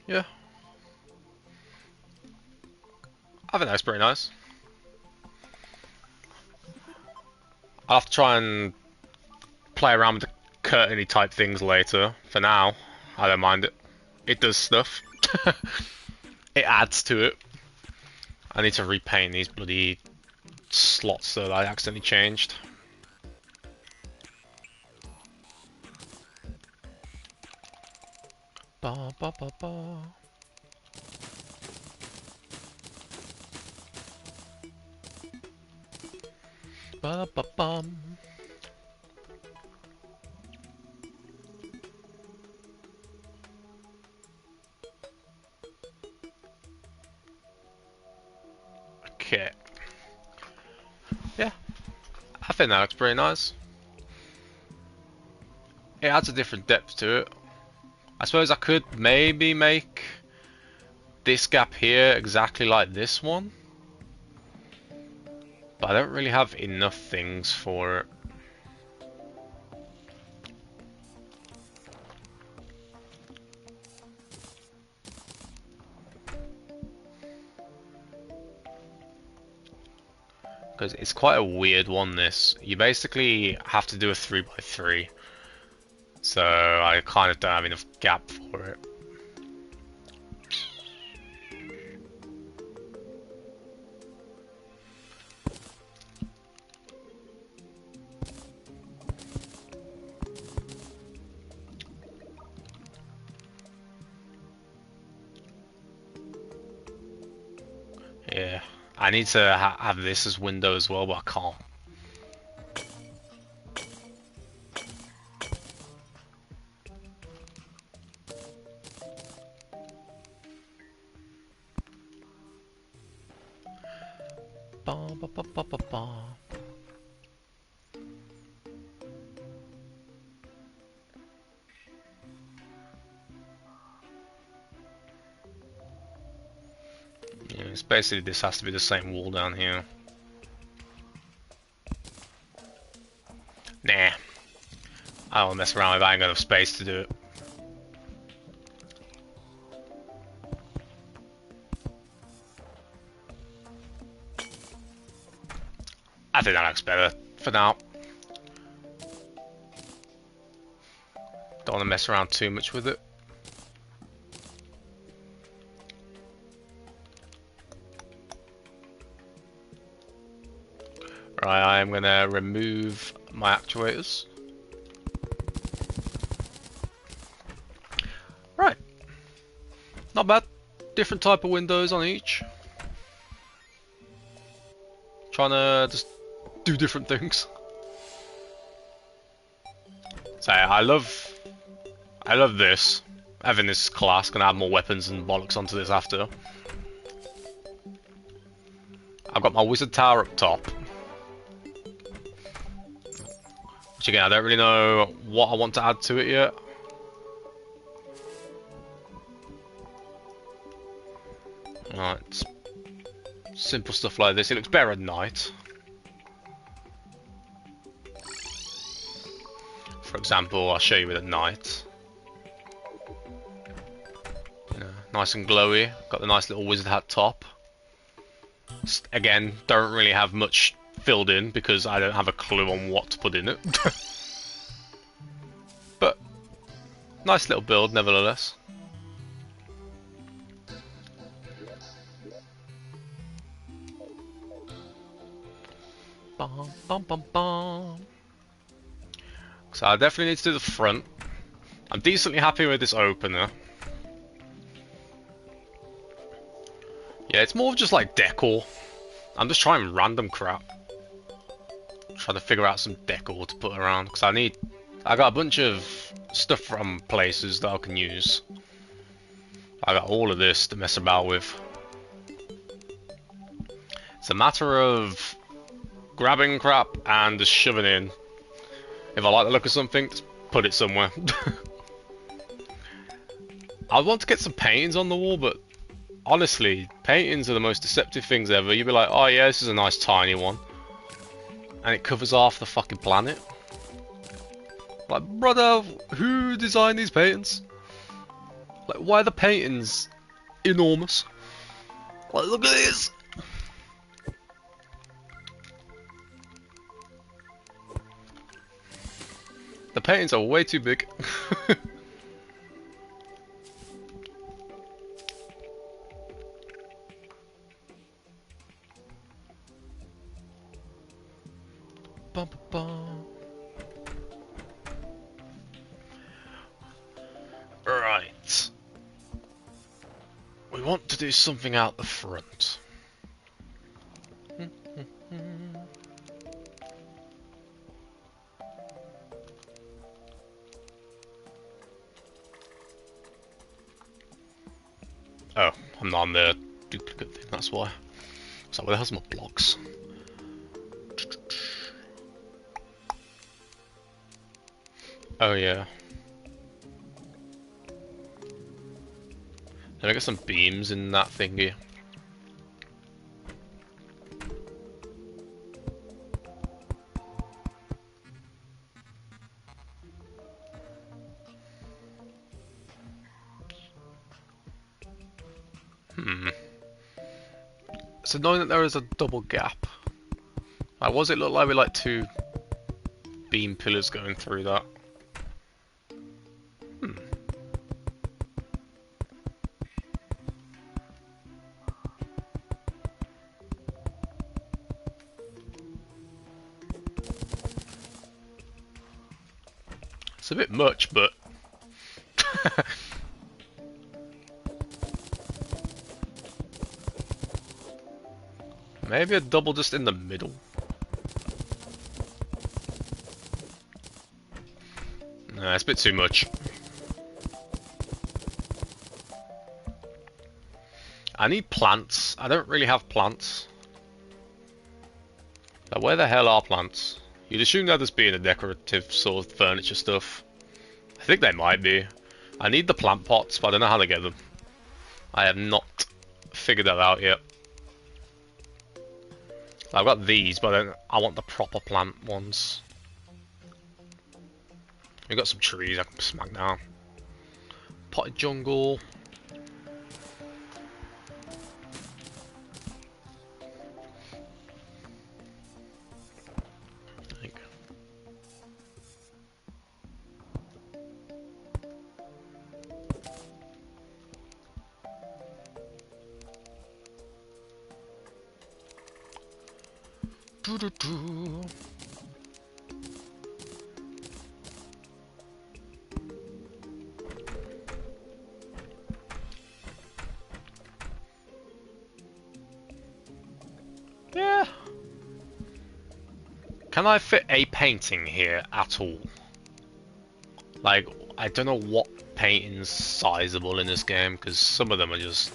Yeah, I think that's pretty nice. I'll have to try and play around with the curtainy type things later. For now, I don't mind it. It does stuff. It adds to it. I need to repaint these bloody slots that I accidentally changed. Ba ba ba ba. Ba ba bum. Okay. Yeah, I think that looks pretty nice. It adds a different depth to it. I suppose I could maybe make this gap here exactly like this one, but I don't really have enough things for it. Because it's quite a weird one, this. You basically have to do a 3x3. So I kind of don't have enough gap for it. Yeah. I need to have this as window as well, but I can't. Ba, ba, ba, ba, ba, ba. Yeah, it's basically this has to be the same wall down here. Nah. I don't mess around with it, I ain't got enough space to do it. I think that looks better for now. Don't want to mess around too much with it. Right, I am gonna remove my actuators. Right. Not bad. Different type of windows on each. Trying to just do different things. So I love this. Having this class, gonna add more weapons and bollocks onto this after. I've got my wizard tower up top. Which again, I don't really know what I want to add to it yet. Right, simple stuff like this. It looks better at night. For example, I'll show you it at night. You know, nice and glowy. Got the nice little wizard hat top. Again, don't really have much filled in because I don't have a clue on what to put in it. But nice little build nevertheless. Bum, bum, bum, bum. So I definitely need to do the front. I'm decently happy with this opener. Yeah, it's more of just like decor. I'm just trying random crap. Trying to figure out some decor to put around because I got a bunch of stuff from places that I can use. I got all of this to mess about with. It's a matter of grabbing crap and just shoving in. If I like the look of something, just put it somewhere. I want to get some paintings on the wall, but honestly, paintings are the most deceptive things ever. You'd be like, oh yeah, this is a nice tiny one. And it covers half the fucking planet. Like, brother, who designed these paintings? Like, why are the paintings enormous? Like, look at this! The paintings are way too big. Bum, bum, bum. Right. We want to do something out the front. Oh, I'm not on the duplicate thing, that's why. So where the hell's my blocks? Oh yeah. Let me get some beams in that thingy. It's annoying that there is a double gap. Like, what does it look like with like two beam pillars going through that? It's a bit much, but maybe a double just in the middle. Nah, it's a bit too much. I need plants. I don't really have plants. Now, where the hell are plants? You'd assume they're just being a decorative sort of furniture stuff. I think they might be. I need the plant pots, but I don't know how to get them. I have not figured that out yet. I've got these, but I want the proper plant ones. We've got some trees I can smack down. Potted jungle. I think. Doo-doo-doo. Yeah. Can I fit a painting here at all? Like, I don't know what painting's sizable in this game, because some of them are just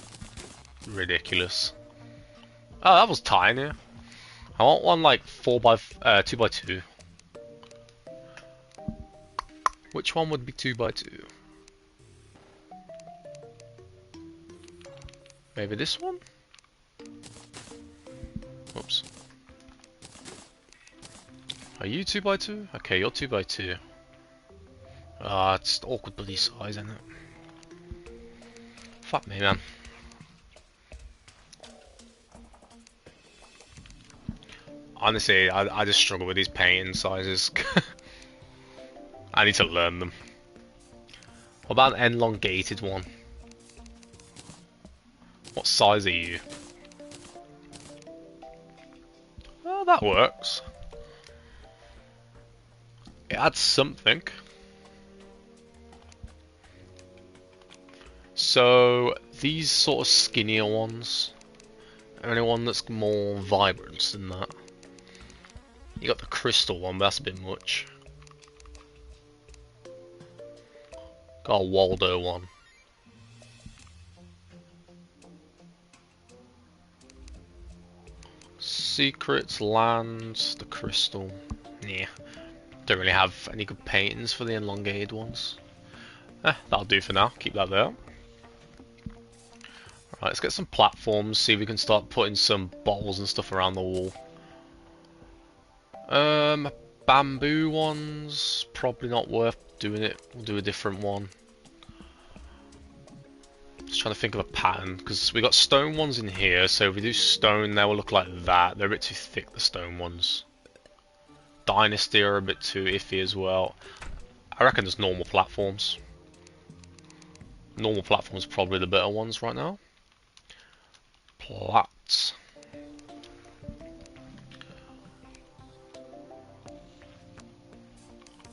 ridiculous. Oh, that was tiny. I want one like 2x2. Which one would be 2x2? Maybe this one? Oops. Are you 2x2? Okay, you're 2x2. Ah, it's awkward bloody size, isn't it? Fuck me, man. Honestly, I just struggle with these painting sizes. I need to learn them. What about an elongated one? What size are you? Oh, that works. It adds something. So, these sort of skinnier ones, are anyone that's more vibrant than that? You got the crystal one, but that's a bit much. Got a Waldo one. Secrets, lands, the crystal. Yeah. Don't really have any good paintings for the elongated ones. That'll do for now. Keep that there. Right, let's get some platforms, see if we can start putting some bottles and stuff around the wall. Bamboo ones, probably not worth doing it. We'll do a different one. Just trying to think of a pattern, because we got stone ones in here, so if we do stone, they will look like that. They're a bit too thick, the stone ones. Dynasty are a bit too iffy as well. I reckon there's normal platforms. Normal platforms are probably the better ones right now. Plats.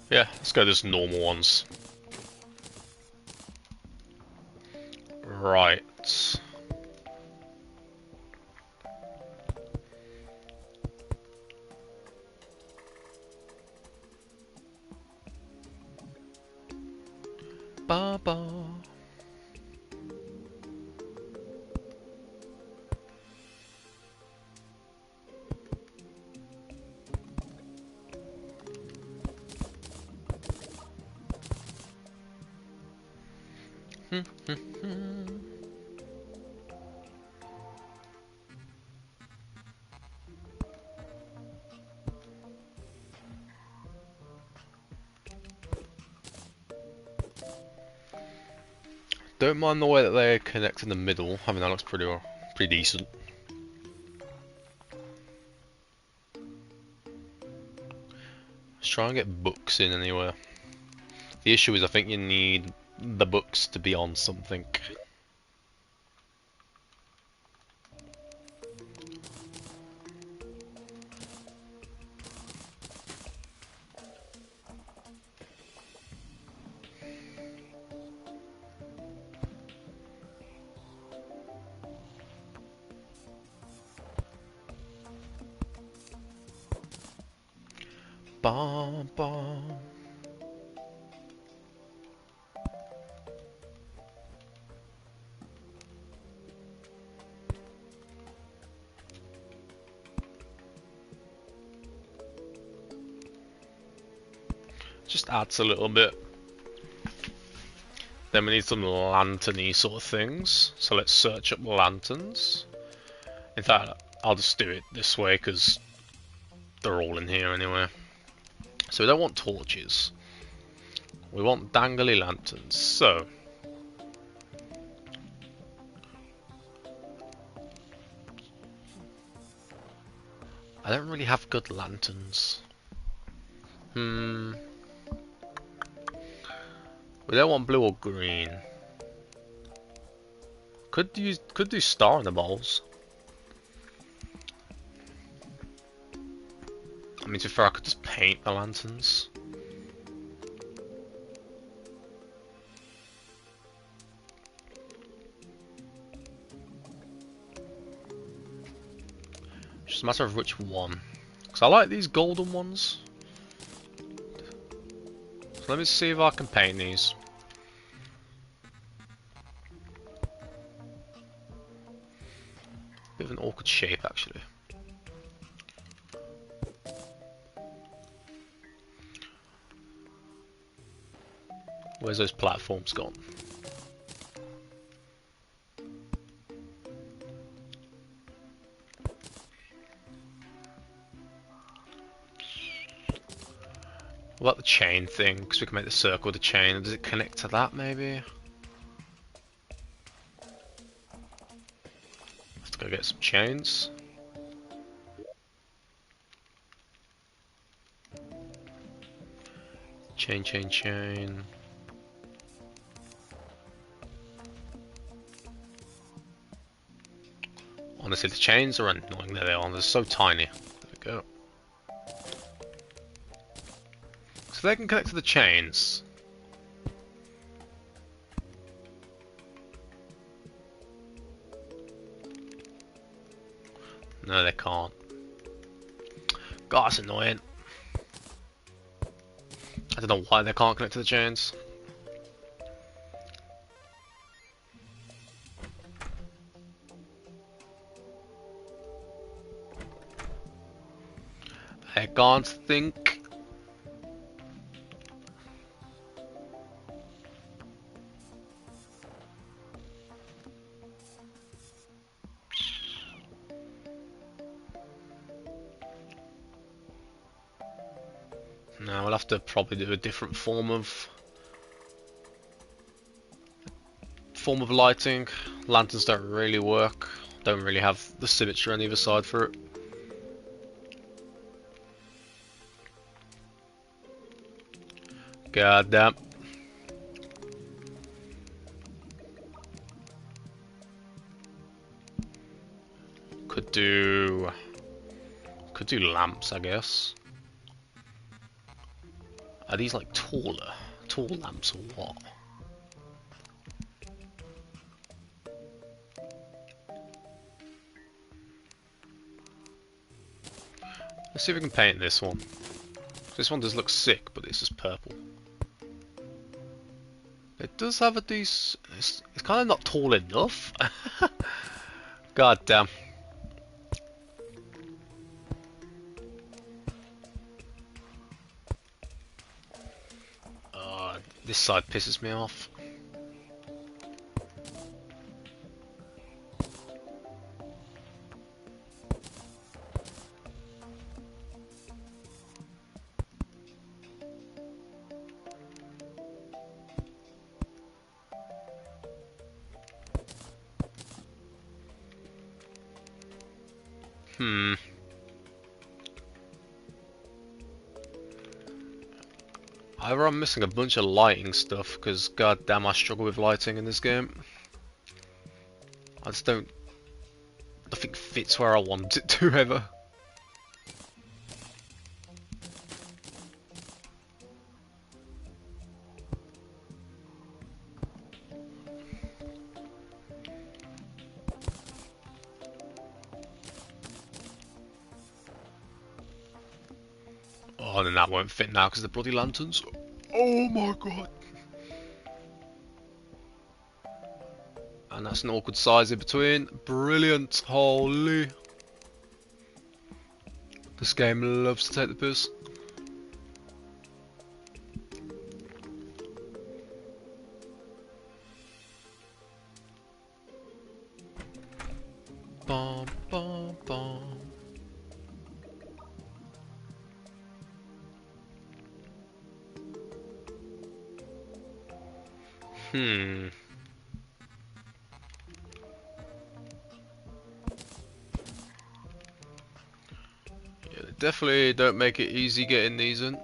Yeah, let's go with normal ones. Right. Ba ba. Don't mind the way that they connect in the middle. I mean, that looks pretty decent. Let's try and get books in anywhere. The issue is I think you need the books to be on something. Ba ba. Just adds a little bit. Then we need some lantern-y sort of things. So let's search up lanterns. In fact, I'll just do it this way because they're all in here anyway. So we don't want torches. We want dangly lanterns. So I don't really have good lanterns. We don't want blue or green. Could do star in the bowls. I mean, to be fair, I could just paint the lanterns. Just a matter of which one. Because I like these golden ones. So let me see if I can paint these. Bit of an awkward shape, actually. Where's those platforms gone? What about the chain thing? Because we can make the circle with the chain. Does it connect to that, maybe? Let's go get some chains. Chain, chain, chain. Honestly, the chains are annoying. There they are. They're so tiny. There we go. So they can connect to the chains. No, they can't. God, that's annoying. I don't know why they can't connect to the chains. I can't think. No, we'll have to probably do a different form of lighting. Lanterns don't really work. Don't really have the symmetry on either side for it. God damn. Could do lamps, I guess. Are these like tall lamps or what? Let's see if we can paint this one. This one does look sick, but it's just purple. It does have a decent... It's kind of not tall enough. God damn. This side pisses me off. Either I'm missing a bunch of lighting stuff, because god damn I struggle with lighting in this game. I just don't... Nothing fits where I want it to ever. Oh, then that won't fit now because the bloody lanterns. Oh my god. And that's an awkward size in between. Brilliant. Holy. This game loves to take the piss. Bum, bum, bum. Yeah, they definitely don't make it easy getting these in.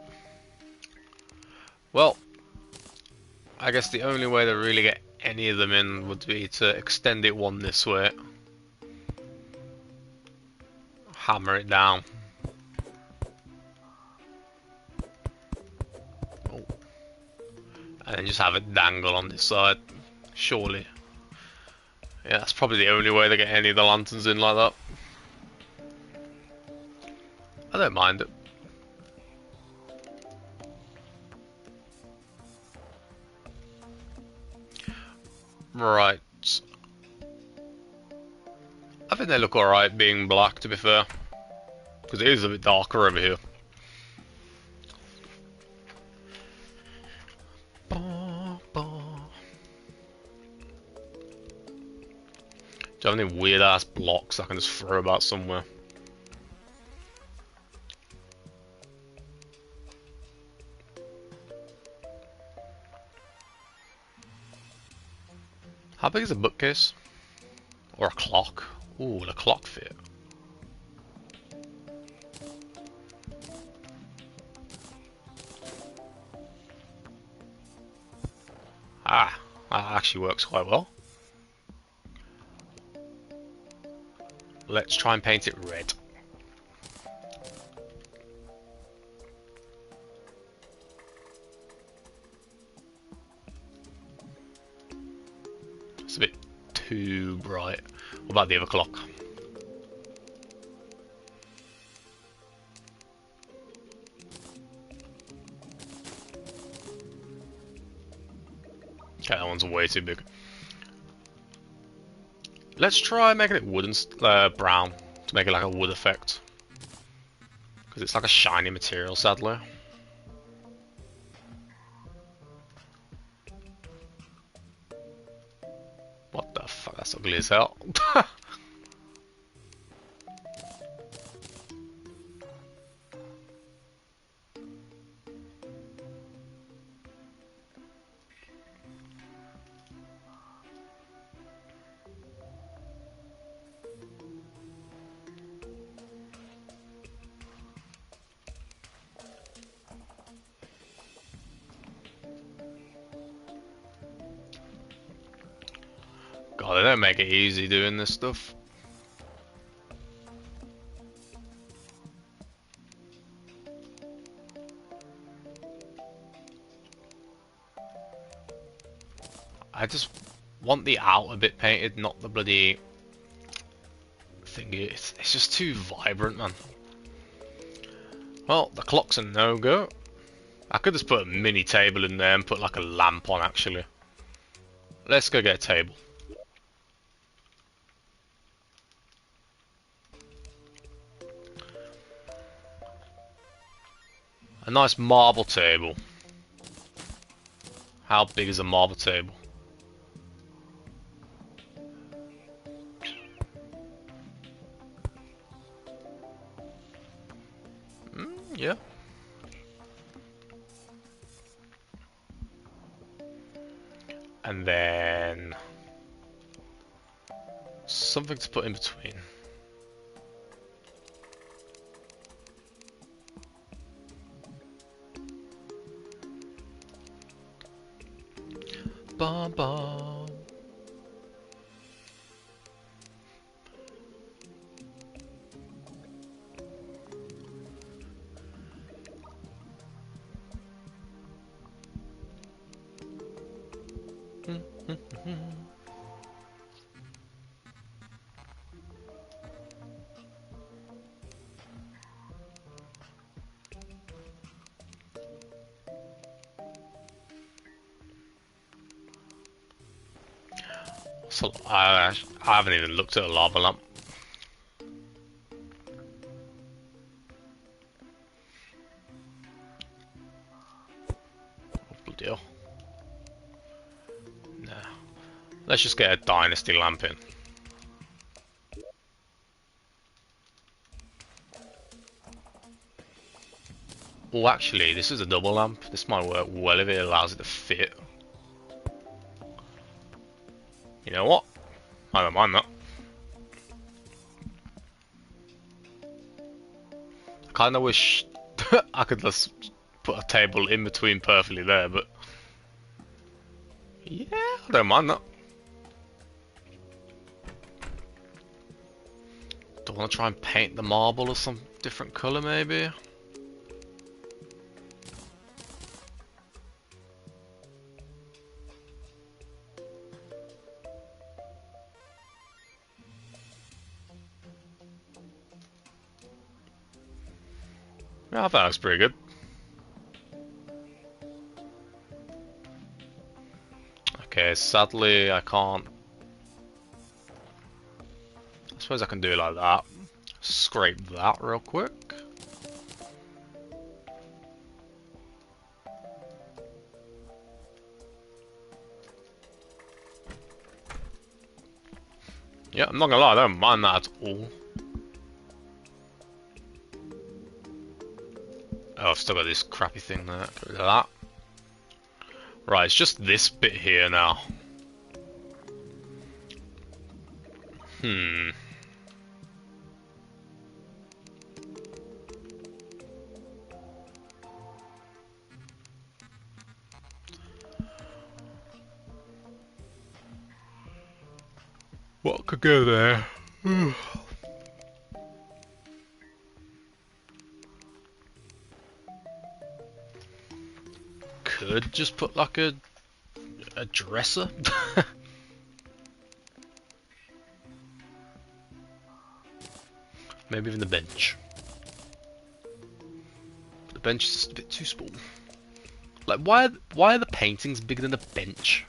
Well, I guess the only way to really get any of them in would be to extend it one this way. Hammer it down. Oh. And then just have it dangle on this side. Surely. Yeah, that's probably the only way to get any of the lanterns in like that. I don't mind it. Right. I think they look alright being black, to be fair. Because it is a bit darker over here. Do you have any weird ass blocks I can just throw about somewhere? How big is a bookcase? Or a clock? Ooh, will a clock fit? Ah, that actually works quite well. Let's try and paint it red. It's a bit too bright. What about the other clock? Okay, that one's way too big. Let's try making it wooden, brown, to make it like a wood effect. Because it's like a shiny material, sadly. What the fuck, that's ugly as hell. God, they don't make it easy doing this stuff. I just want the outer bit painted, not the bloody thingy. It's just too vibrant, man. Well, the clock's a no-go. I could just put a mini table in there and put like a lamp on, actually. Let's go get a table. A nice marble table. How big is a marble table? Yeah. And then something to put in between. Bum bum. So I haven't even looked at a lava lamp. Bloody hell. Nah. Let's just get a dynasty lamp in. Oh, actually, this is a double lamp. This might work well if it allows it to fit. You know what? I don't mind that. I kinda wish I could just put a table in between perfectly there, but yeah, I don't mind that. Do I want to try and paint the marble of some different colour, maybe? Yeah, I think that looks pretty good. Okay, sadly I can't. I suppose I can do it like that. Scrape that real quick. Yeah, I'm not gonna lie, I don't mind that at all. Oh, I've still got this crappy thing there. Get rid of that. Right, it's just this bit here now. Hmm. What could go there? Could just put like a dresser. Maybe even the bench. The bench is just a bit too small. Like, why are the paintings bigger than the bench?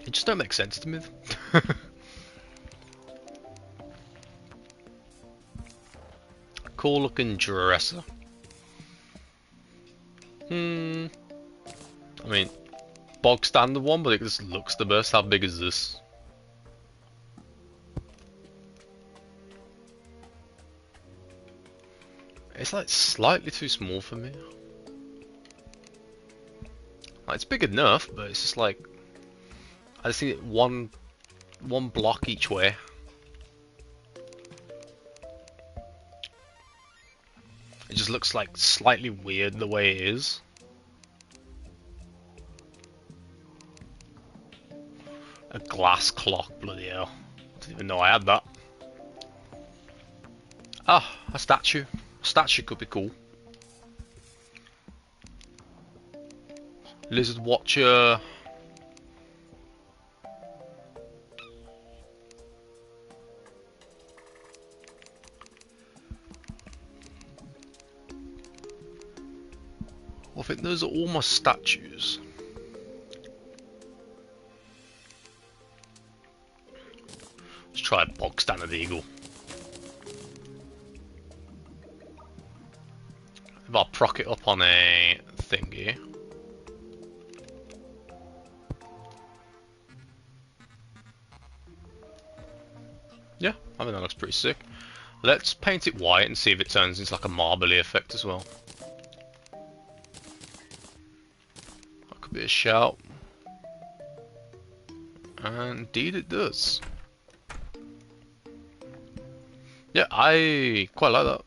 It just don't make sense to me. Cool looking dresser. I mean, bog standard one, but it just looks the best. How big is this? It's like slightly too small for me. Like, it's big enough, but it's just like I just need it one block each way. It just looks like slightly weird the way it is. A glass clock, bloody hell. Didn't even know I had that. Ah, a statue. A statue could be cool. Lizard watcher. I think those are all my statues. Let's try a bog standard eagle. If I proc it up on a thingy. Yeah, I think that looks pretty sick. Let's paint it white and see if it turns into like a marbly effect as well. That could be a shout. And indeed it does. Yeah, I quite like that.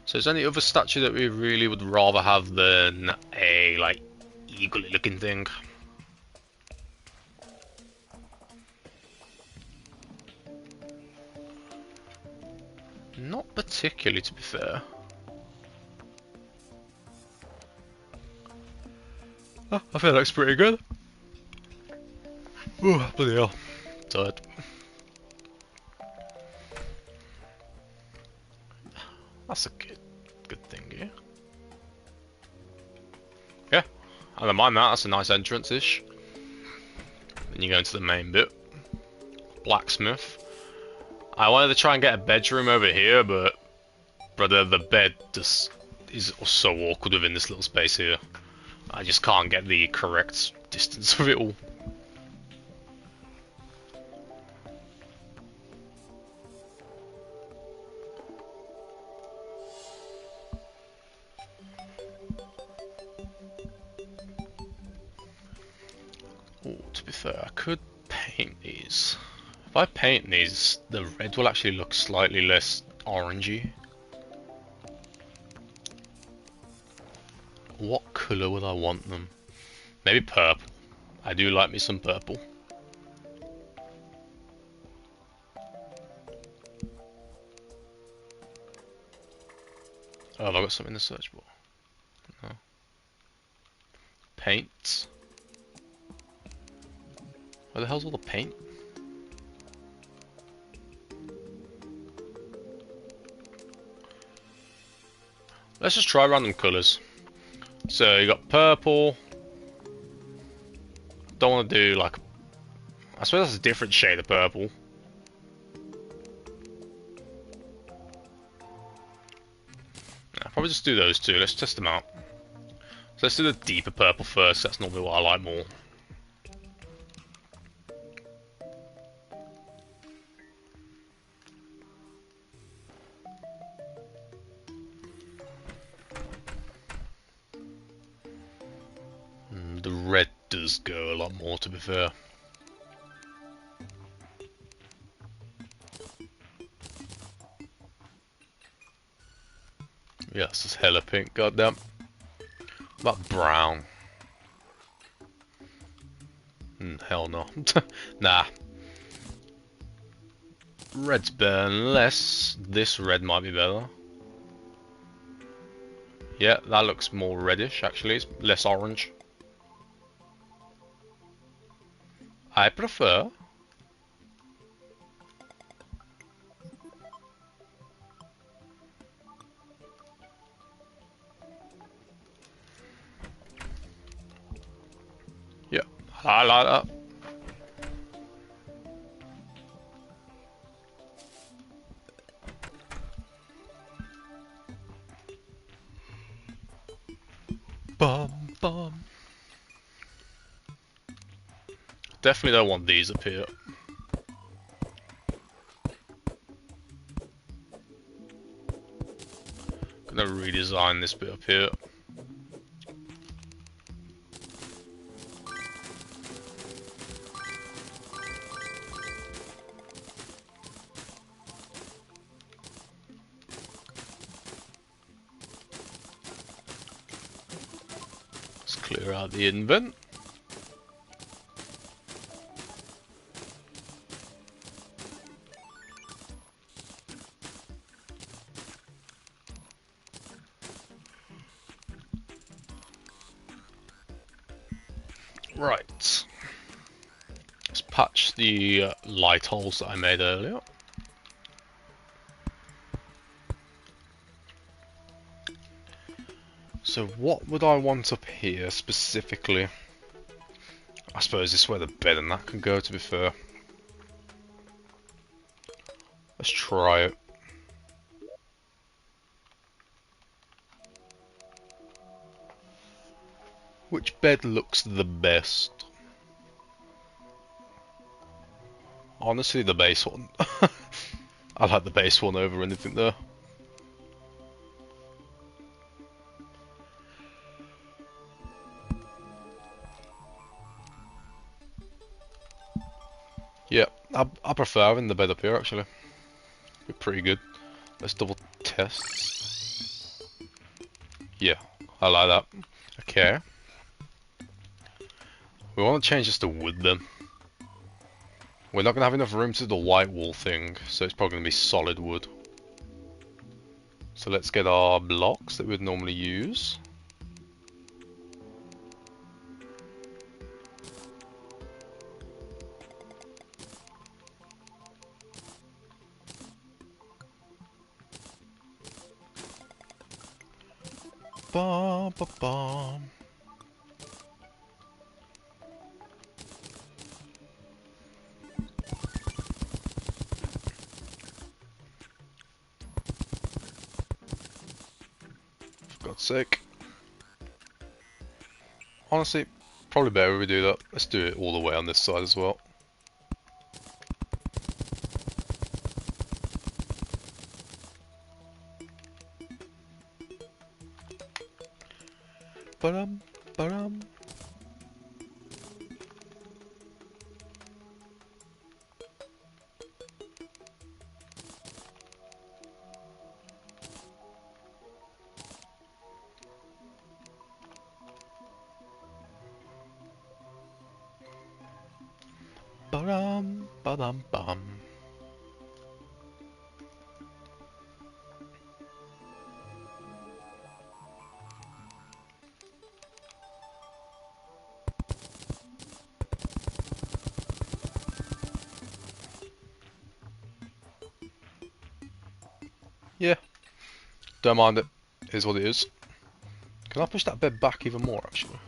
So is there any other statue that we really would rather have than a like eagle looking thing? Not particularly, to be fair. Oh, I feel that looks pretty good. Oh, bloody hell. Tired. That's a good thing, yeah. Yeah, I don't mind that. That's a nice entrance-ish. Then you go into the main bit. Blacksmith. I wanted to try and get a bedroom over here, but brother, the bed just is so awkward within this little space here. I just can't get the correct distance of it all. Oh, to be fair, I could paint these. If I paint these, the red will actually look slightly less orangey. What colour would I want them? Maybe purple. I do like me some purple. Oh, have I got something in the search bar? No. Paint. Where the hell's all the paint? Let's just try random colours. So you got purple. Don't want to do like, I suppose that's a different shade of purple. I'll probably just do those two. Let's test them out. So let's do the deeper purple first. That's normally what I like more. The red does go a lot more, to be fair. Yeah, this is hella pink, goddamn. What about brown? Hell no. Nah. Red's better, unless this red might be better. Yeah, that looks more reddish, actually. It's less orange. I prefer. Yeah, I like that. Bum, bum. Definitely don't want these up here. Gonna redesign this bit up here. Let's clear out the invent. Right. Let's patch the light holes that I made earlier. So what would I want up here specifically? I suppose this is where the bed and that can go, to be fair. Let's try it. Which bed looks the best? Honestly, the base one. I like the base one over anything there. Yeah, I prefer having the bed up here, actually. Be pretty good. Let's double test. Yeah, I like that. Okay. We want to change this to wood then. We're not going to have enough room to do the white wall thing, so it's probably going to be solid wood. So let's get our blocks that we'd normally use. Bum, bum, bum. For God's sake. Honestly, probably better if we do that. Let's do it all the way on this side as well. Ba-dum, ba-dum. Ba-dum, ba-dum, bum. Yeah, don't mind it. Is what it is. Can I push that bed back even more, actually?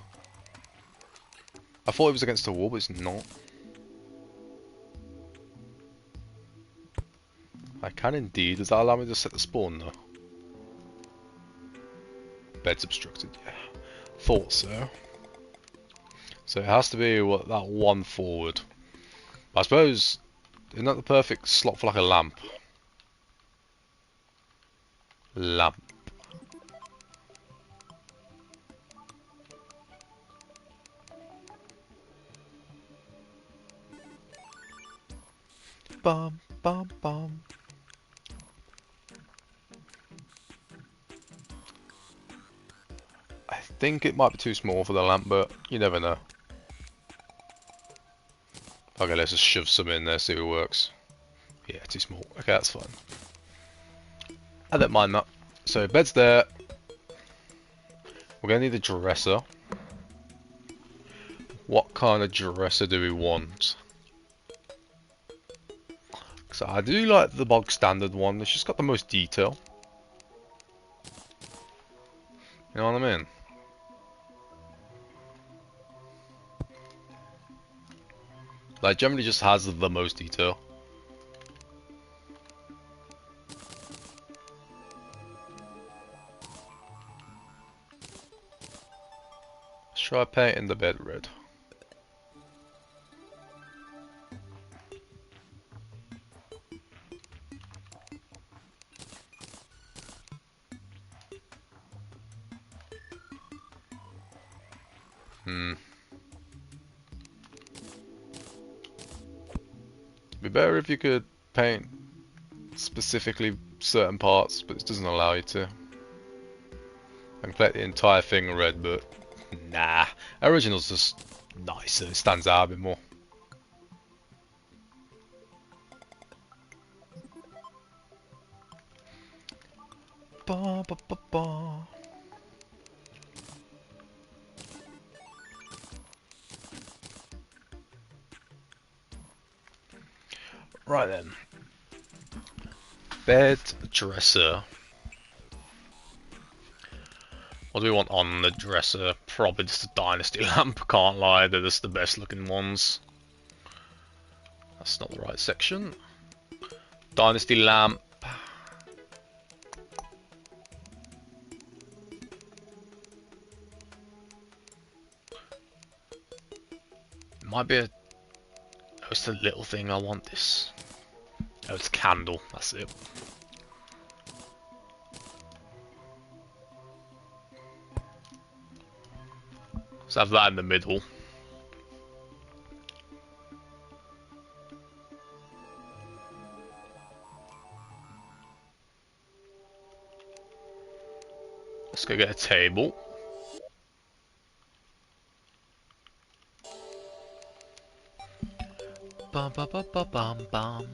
I thought it was against the wall, but it's not. I can indeed. Does that allow me to set the spawn, though? Bed's obstructed, yeah. Thought so. So it has to be what, that one forward. I suppose, isn't that the perfect slot for like a lamp? Lamp. bum bum bum. I think it might be too small for the lamp, but you never know. Okay, let's just shove some in there, see if it works. Yeah, too small. Okay, that's fine. I don't mind that. So bed's there. We're gonna need a dresser. What kind of dresser do we want? So I do like the bog standard one. It's just got the most detail. You know what I mean? Like, generally just has the most detail. Let's try painting the bed red. Be better if you could paint specifically certain parts, but it doesn't allow you to. I can paint the entire thing red, but nah. Original's just nicer, it stands out a bit more. Ba, ba, ba, ba. Right then. Bed dresser. What do we want on the dresser? Probably just a dynasty lamp, can't lie, they're just the best looking ones. That's not the right section. Dynasty lamp. Might be a... Oh, it's the little thing I want this. Oh, it's a candle, that's it. Let's have that in the middle. Let's go get a table. Bum bum bum bum bum bum.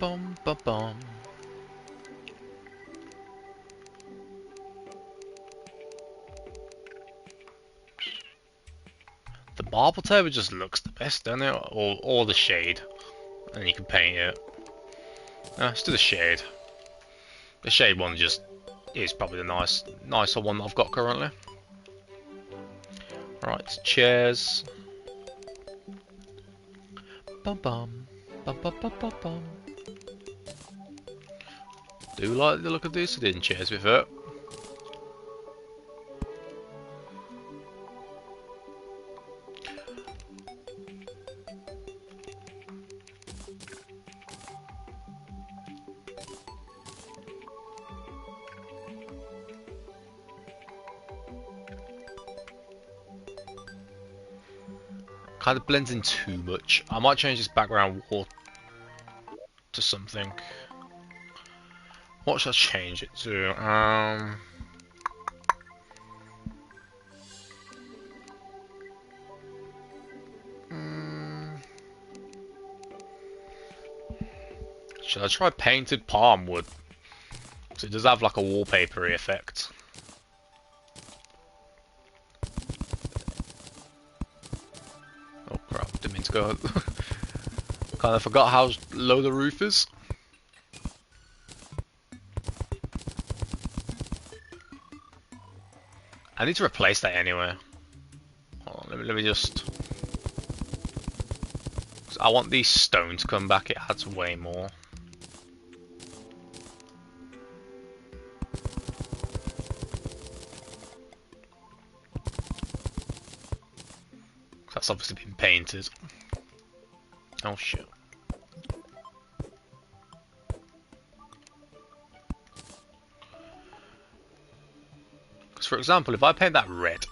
Bum bum bum. The marble table just looks the best, doesn't it? Or the shade. And you can paint it. Let's do the shade. The shade one just is probably the nicer one that I've got currently. Right, chairs. Bum bum. Bum bum bum bum bum. Do like the look of these wooden chairs with it. Kind of blends in too much. I might change this background wall to something. What should I change it to? Should I try painted palm wood? Because it does have like a wallpapery effect. Oh crap, didn't mean to go Kind of forgot how low the roof is. I need to replace that anyway. Hold on, let me just... I want these stone to come back, it adds way more. That's obviously been painted. Oh shit. Because for example, if I paint that red,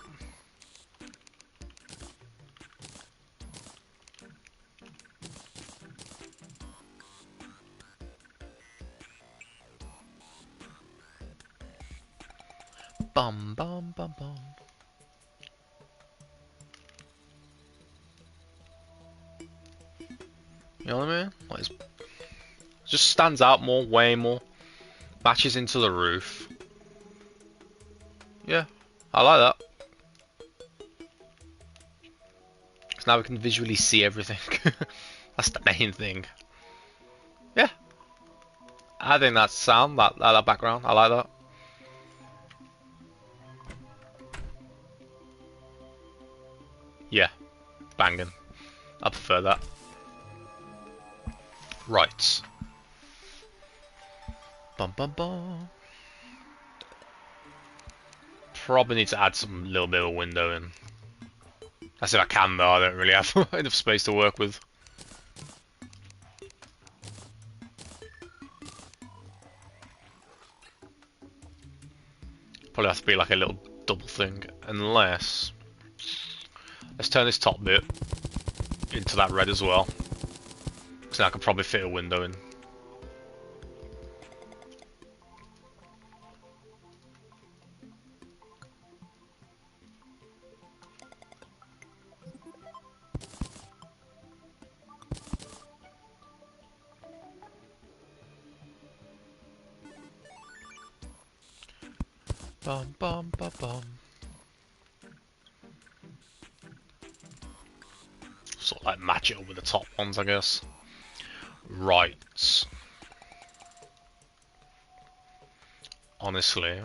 bum bum bum bum. You know what I mean? Like it just stands out more, way more. Matches into the roof. Yeah, I like that. Because now we can visually see everything. That's the main thing. Yeah. I think that's sound, that background. I like that. Yeah. Banging. I prefer that. Right. Bum bum bum. Probably need to add some little bit of a window in. That's if I can though, I don't really have enough space to work with. Probably have to be like a little double thing, unless... Let's turn this top bit into that red as well. So I could probably fit a window in. Bum bum bum bum. Sort of like match it up with the top ones, I guess. Right. Honestly.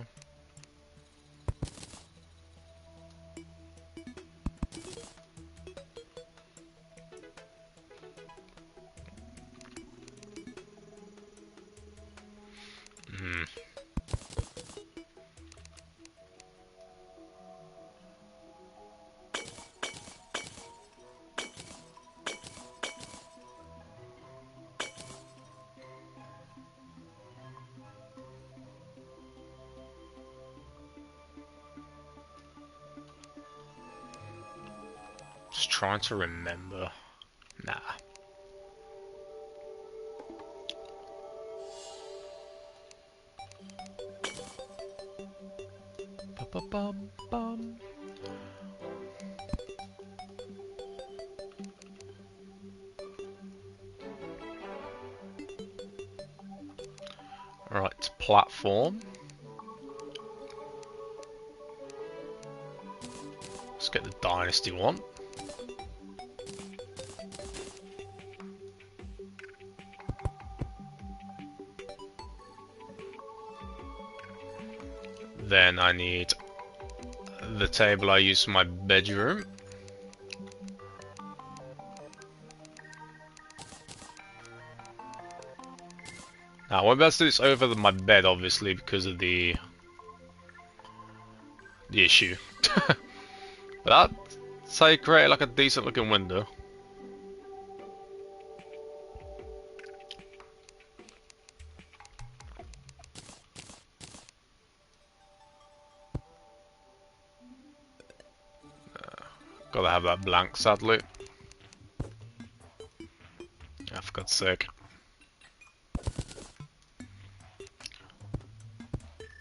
Just trying to remember. Nah. Bum bum. Right, platform. Let's get the dynasty one. Then I need the table I use for my bedroom. Now I won't be able to do this over my bed, obviously, because of the issue. But that's how you create like a decent looking window. Gotta have that blank, sadly. Oh, for God's sake.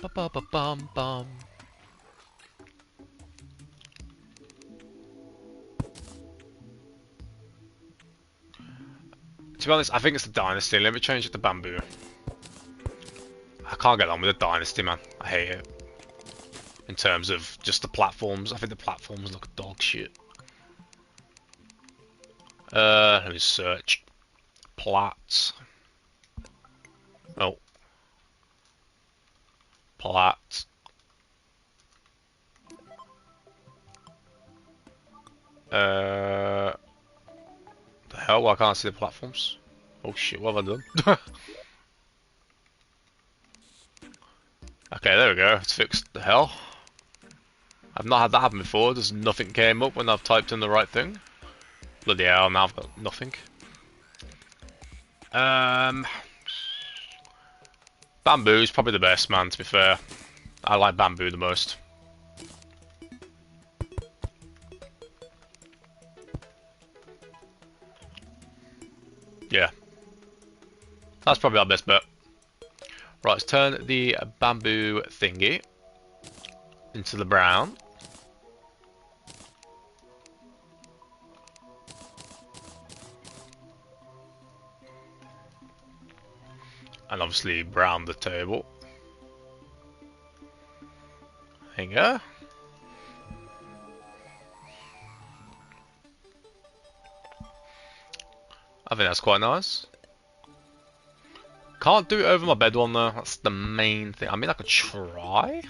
Ba-ba-ba-bum-bum. To be honest, I think it's the dynasty. Let me change it to bamboo. I can't get on with the dynasty, man. I hate it. In terms of just the platforms, I think the platforms look dog shit. Let me search. plat. Oh. Plat. The hell? Why can't I see the platforms? Oh shit, what have I done? Okay, there we go. It's fixed. The hell? I've not had that happen before. There's nothing came up when I've typed in the right thing. Bloody hell, now I've got nothing. Bamboo is probably the best, man, to be fair. I like bamboo the most. Yeah. That's probably our best bet. Right, let's turn the bamboo thingy into the brown. And obviously brown the table. There you go. I think that's quite nice. Can't do it over my bed one though. That's the main thing. I mean, I could try.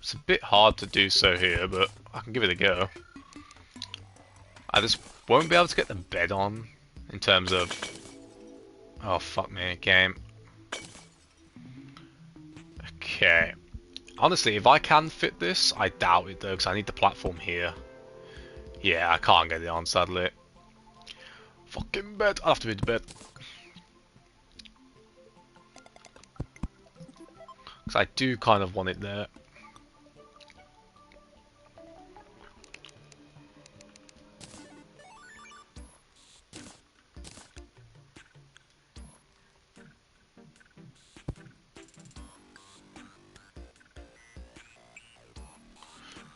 It's a bit hard to do so here, but I can give it a go. I just won't be able to get the bed on in terms of... Oh, fuck me, game. Okay. Honestly, if I can fit this, I doubt it though, because I need the platform here. Yeah, I can't get it on, sadly. Fucking bed. I'll have to move the bed. Because I do kind of want it there.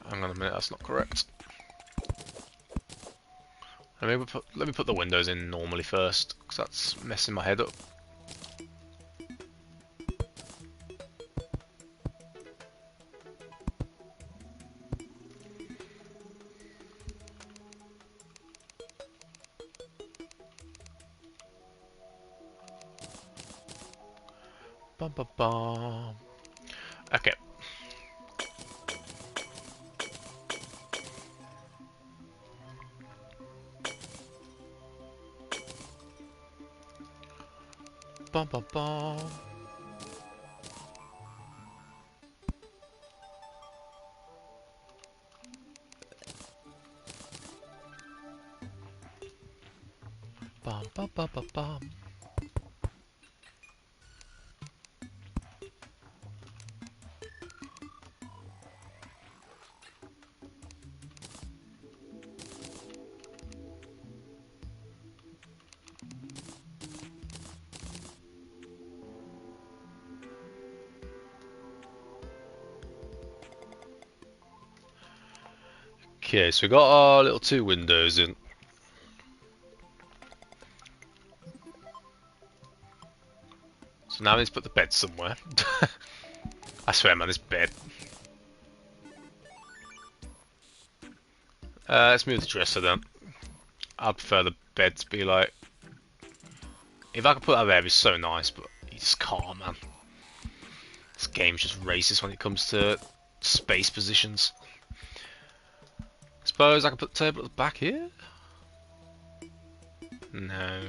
Hang on a minute, that's not correct. Let me put the windows in normally first, because that's messing my head up. Bum, bum, bum. Okay. Bum, bum, bum. Bum, bum, bum, bum, bum. Okay, so we got our little two windows in. So now we need to put the bed somewhere. I swear, man, this bed. Let's move the dresser then. I'd prefer the bed to be like... If I could put that there, it'd be so nice, but you just can't, man. This game's just racist when it comes to space positions. Suppose I can put the table at the back here? No.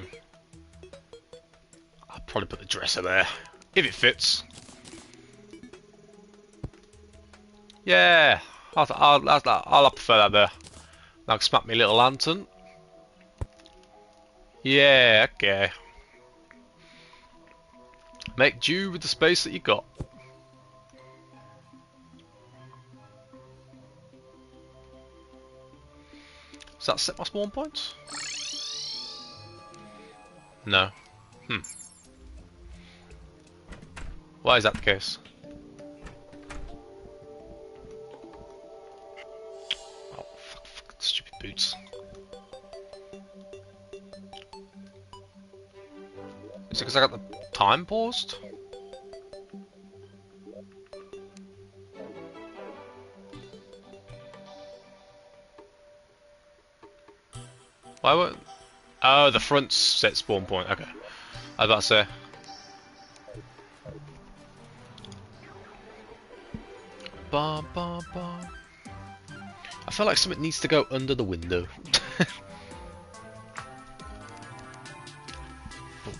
I'll probably put the dresser there, if it fits. Yeah, I'll prefer that there. Now I can smack my little lantern. Yeah, okay. Make do with the space that you got. Does that set my spawn points? No. Why is that the case? Oh, fuck, stupid boots. Is it because I got the time paused? Why won't... Oh, the front set spawn point. Okay. I was about to say. Ba, ba, ba. I feel like something needs to go under the window. But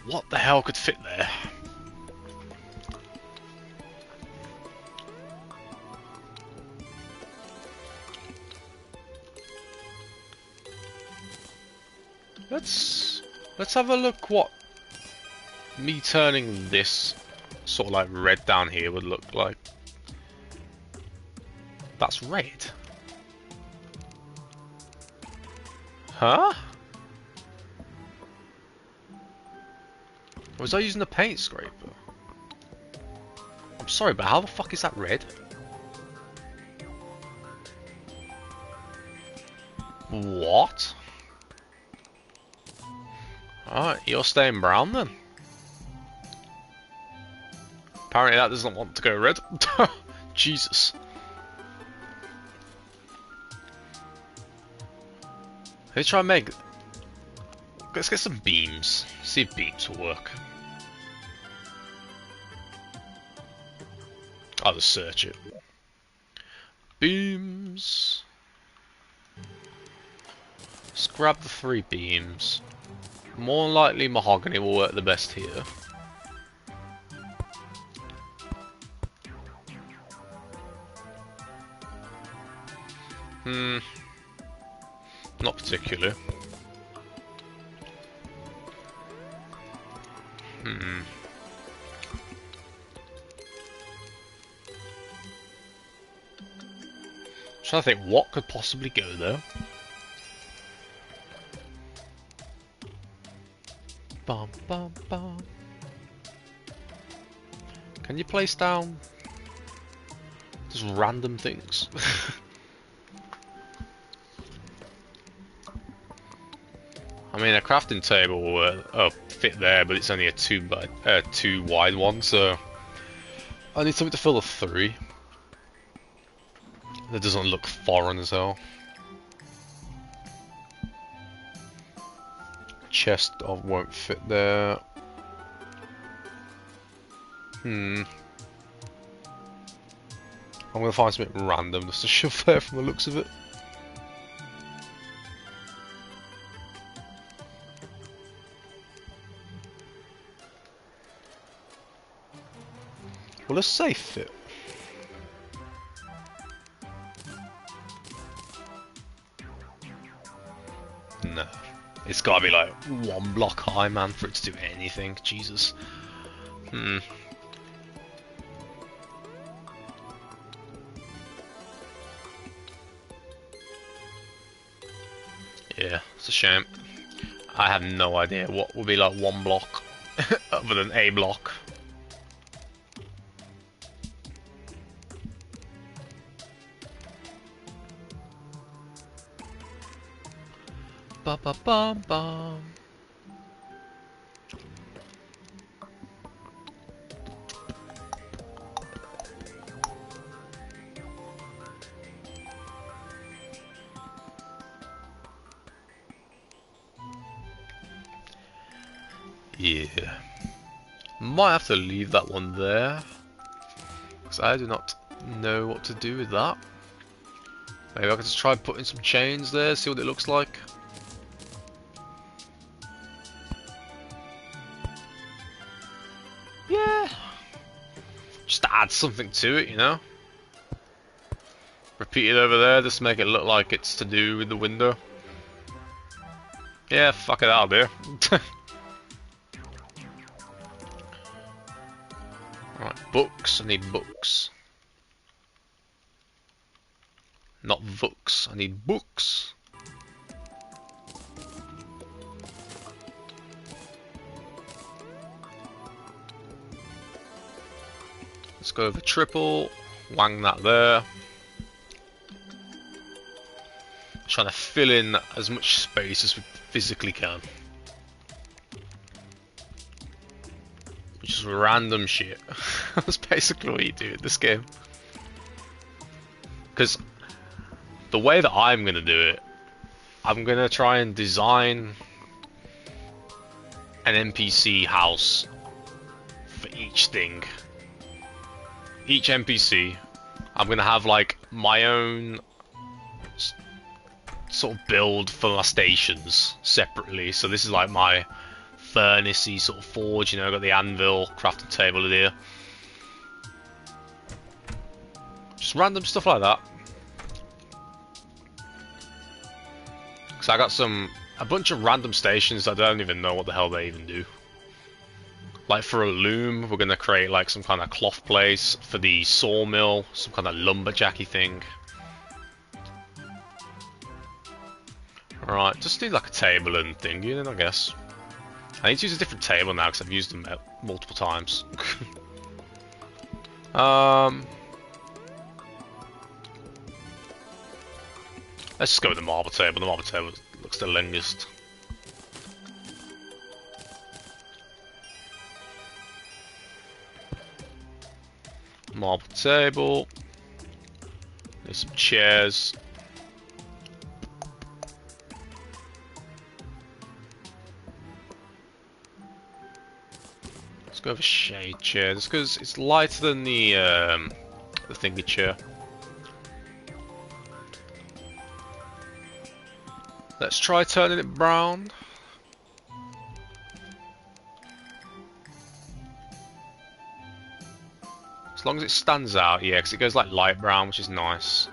what the hell could fit there? Let's have a look what me turning this sort of like red down here would look like. That's red. Huh? Was I using a paint scraper? I'm sorry, but how the fuck is that red? What? Alright, you're staying brown then. Apparently that doesn't want to go red. Jesus. Let's try and make... Let's get some beams. See if beams will work. I'll just search it. Beams. Let's grab the 3 beams. More likely mahogany will work the best here. Not particularly. Trying to think what could possibly go there. Bum bum bum. Can you place down just random things? I mean, a crafting table will fit there, but it's only a 2 wide one, so I need something to fill the 3. That doesn't look foreign as hell. Chest won't fit there. I'm gonna find something random just to shove there from the looks of it. Will a safe fit? No. It's gotta be like 1 block high, man, for it to do anything. Jesus. Yeah, it's a shame. I have no idea what would be like 1 block other than a block. Ba ba bum bum. Yeah. Might have to leave that one there, because I do not know what to do with that. Maybe I can just try putting some chains there, see what it looks like. Yeah. Just add something to it, you know? Repeat it over there, just make it look like it's to do with the window. Yeah, fuck it, that'll do. Right, books, I need books. Not books, I need books. Let's go over triple, wang that there. Trying to fill in as much space as we physically can. Just random shit. That's basically what you do in this game. Because the way that I'm going to do it, I'm going to try and design an NPC house for each thing. Each NPC, I'm gonna have like my own sort of build for my stations separately. So this is like my furnace-y sort of forge, you know, got the anvil, crafting table in here. Just random stuff like that. Because I got a bunch of random stations that I don't even know what the hell they even do. Like for a loom, we're gonna create like some kind of cloth place. For the sawmill, some kind of lumberjacky thing. Alright, just need like a table and thingy then, I guess. I need to use a different table now because I've used them multiple times. Let's just go with the marble table. The marble table looks the longest. Marble table. There's some chairs. Let's go with a shade chair, just because it's lighter than the thingy chair. Let's try turning it brown. As long as it stands out, yeah, because it goes like light brown, which is nice.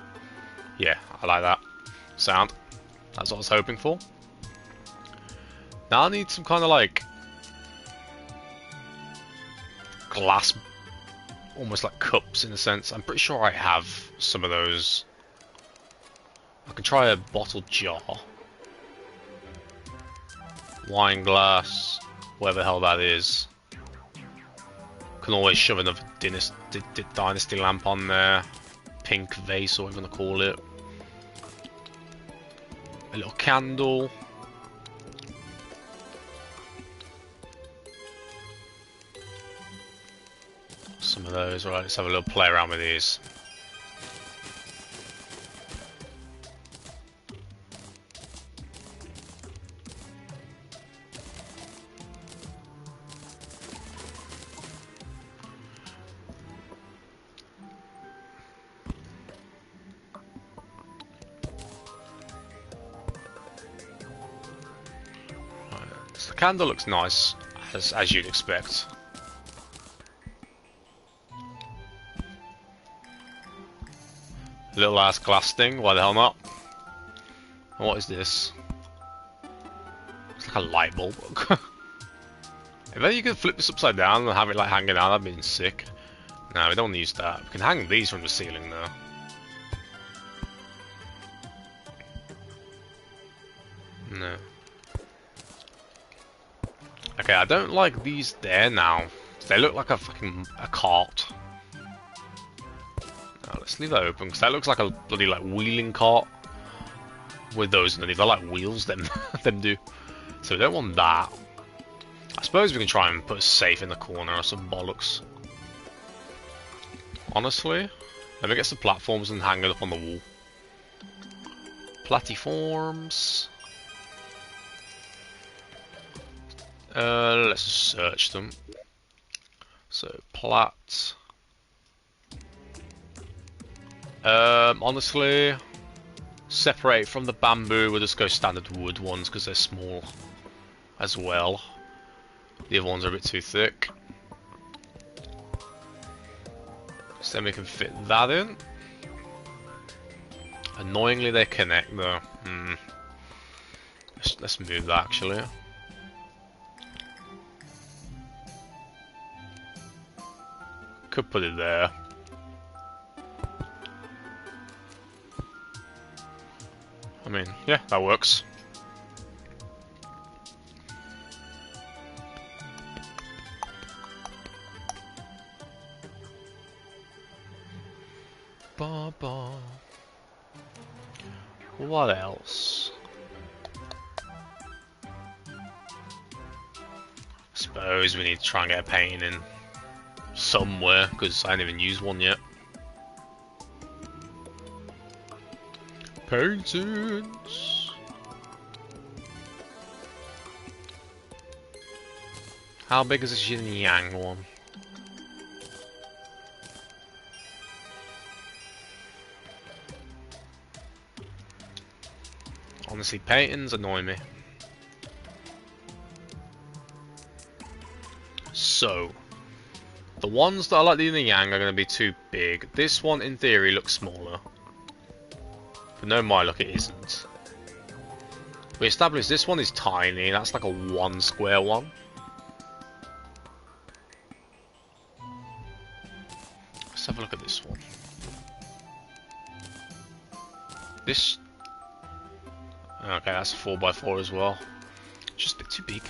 Yeah, I like that sound. That's what I was hoping for. Now I need some kind of like glass, almost like cups in a sense. I'm pretty sure I have some of those. I can try a bottle jar. Wine glass, whatever the hell that is. Can always shove another dynasty lamp on there. Pink vase, or whatever you want to call it. A little candle. Some of those. Right, let's have a little play around with these. The candle looks nice, as you'd expect. Little ass glass thing, why the hell not? And what is this? It's like a light bulb. If only you could flip this upside down and have it like hanging out, that'd be sick. No, we don't want to use that. We can hang these from the ceiling though. No. Okay, I don't like these there now. They look like a fucking cart. No, let's leave that open because that looks like a bloody like wheeling cart with those underneath. They're like wheels, them do. So we don't want that. I suppose we can try and put a safe in the corner or some bollocks. Honestly, let me get some platforms and hang it up on the wall. Platforms. Let's just search them. So plat. Honestly, separate from the bamboo. We'll just go standard wood ones because they're small as well. The other ones are a bit too thick. So then we can fit that in. Annoyingly, they connect though. Let's move that actually. Could put it there. I mean, yeah, that works. Ba ba. What else? I suppose we need to try and get a painting in somewhere, because I haven't even used one yet. Paintings. How big is this yin and yang one? Honestly, paintings annoy me. So, the ones that are like the yin and yang are going to be too big. This one, in theory, looks smaller. But no, my look, it isn't. We established this one is tiny. That's like a 1 square one. Let's have a look at this one. This... Okay, that's a 4x4 as well. Just a bit too big.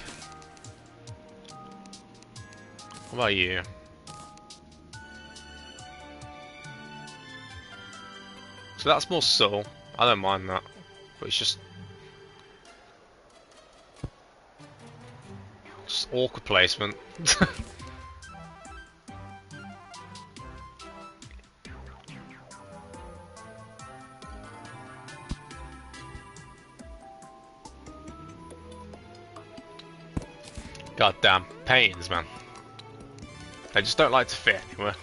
What about you? So that's more subtle. I don't mind that. But it's just awkward placement. God damn, paintings, man. They just don't like to fit anywhere.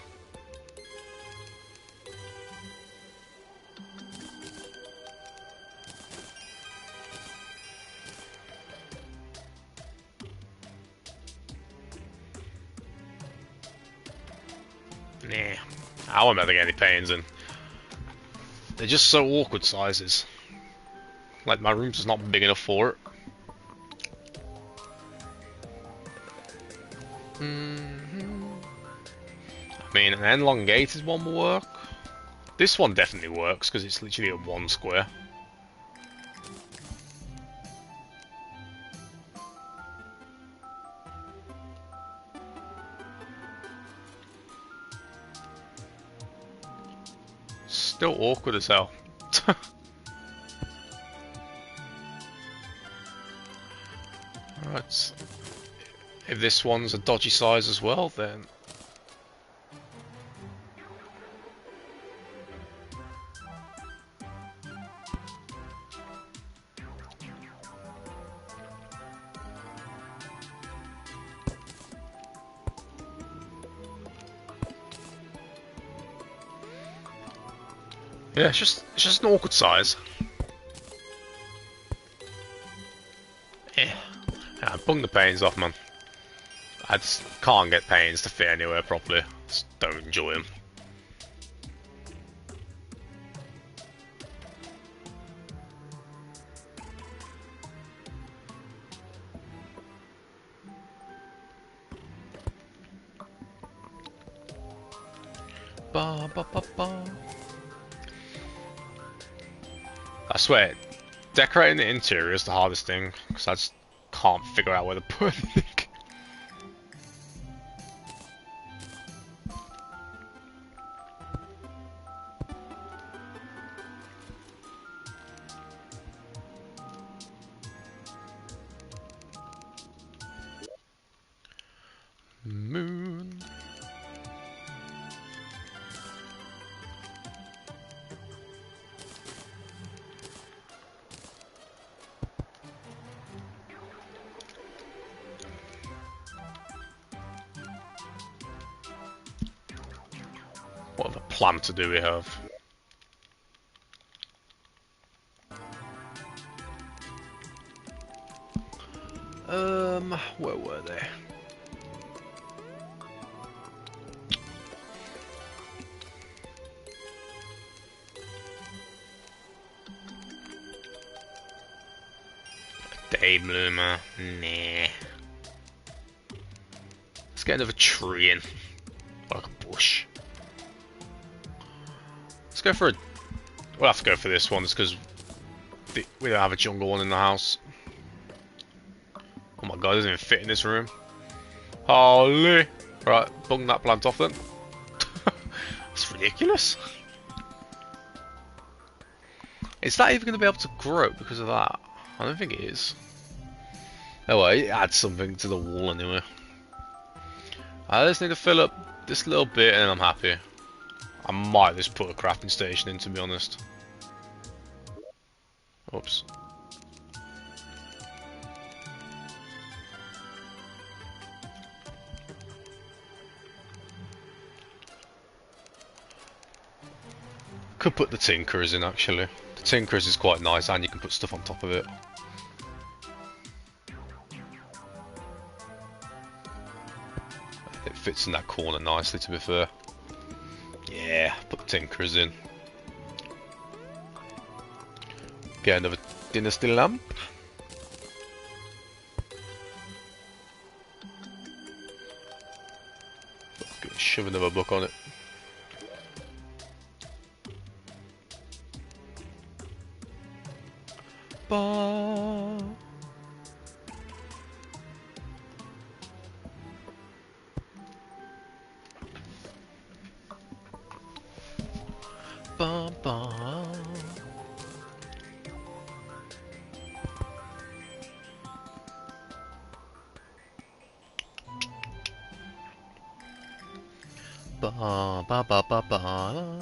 Nah, I won't be able to get any paintings in. They're just so awkward sizes. Like, my room's just not big enough for it. I mean, an elongated one will work. This one definitely works because it's literally a 1 square. Still awkward as hell. Right. If this one's a dodgy size as well, then... yeah, it's just an awkward size. Yeah, bung the paintings off, man. I just can't get paintings to fit anywhere properly. Just don't enjoy them. Ba, ba, ba, ba. I swear, decorating the interior is the hardest thing, because I just can't figure out where to put anything. Moon. What other plan to do we have? Where were they? Day bloomer, nah. Let's get another tree in, like a bush. Let's go for a. We'll have to go for this one, just because we don't have a jungle one in the house. Oh my god, it doesn't even fit in this room. Holy! Right, bung that plant off then. That's ridiculous. Is that even going to be able to grow because of that? I don't think it is. Oh well, it adds something to the wall anyway. I just need to fill up this little bit and I'm happy. I might just put a crafting station in, to be honest. Oops. could put the Tinkerers in actually. The Tinkerers is quite nice and you can put stuff on top of it. It fits in that corner nicely, to be fair. Yeah, put the Tinkerers in. Get another dynasty lamp. Shove another book on it. Ba. Ba ba. Ba ba ba ba ba.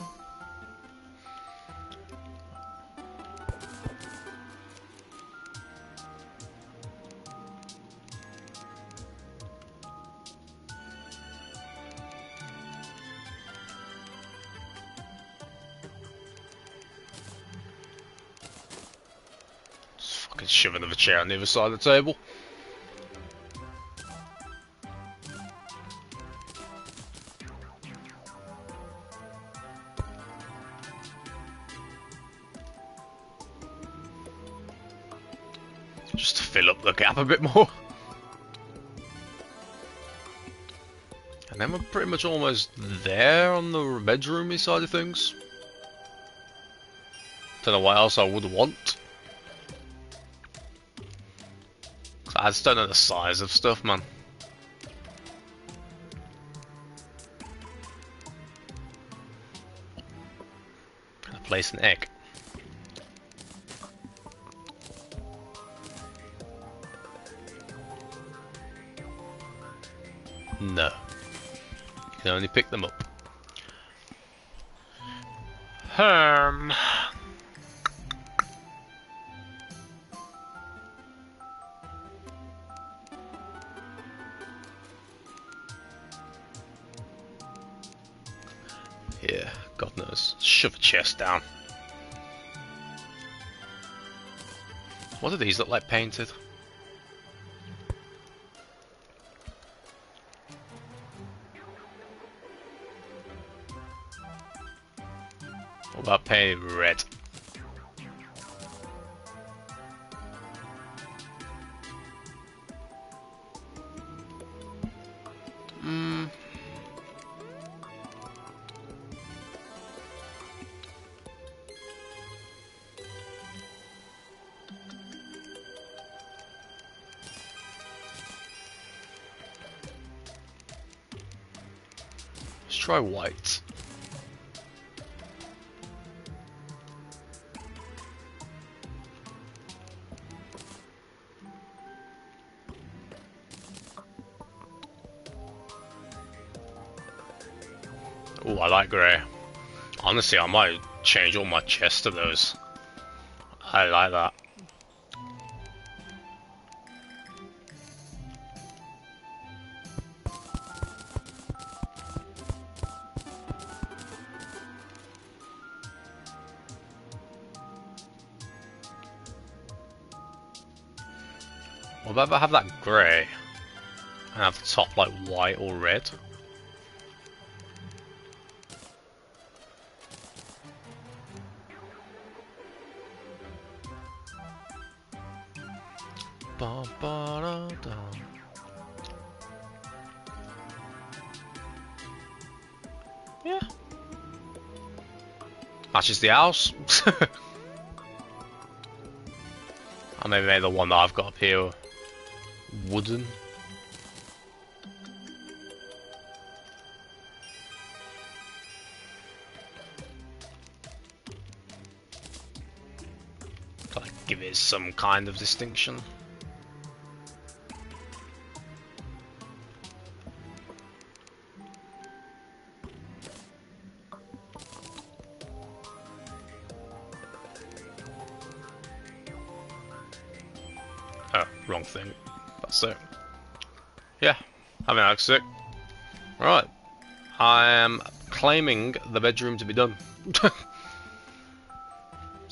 Just fucking shove another chair on the other side of the table. Just to fill up the gap a bit more. And then we're pretty much almost there on the bedroomy side of things. Don't know what else I would want. I just don't know the size of stuff, man. Can I place an egg? No. You can only pick them up. Yeah, God knows. Shove a chest down. What do these look like painted? What about painted red? Let's try white. Oh, I like grey. Honestly, I might change all my chests to those. I like that. What about if I have that grey and have the top like white or red? Ba, ba, da, da. Yeah. Matches the house. I maybe made the one that I've got up here wooden. Gotta give it some kind of distinction. Oh, wrong thing. That's it. Yeah, I mean that's it. Right, I am claiming the bedroom to be done.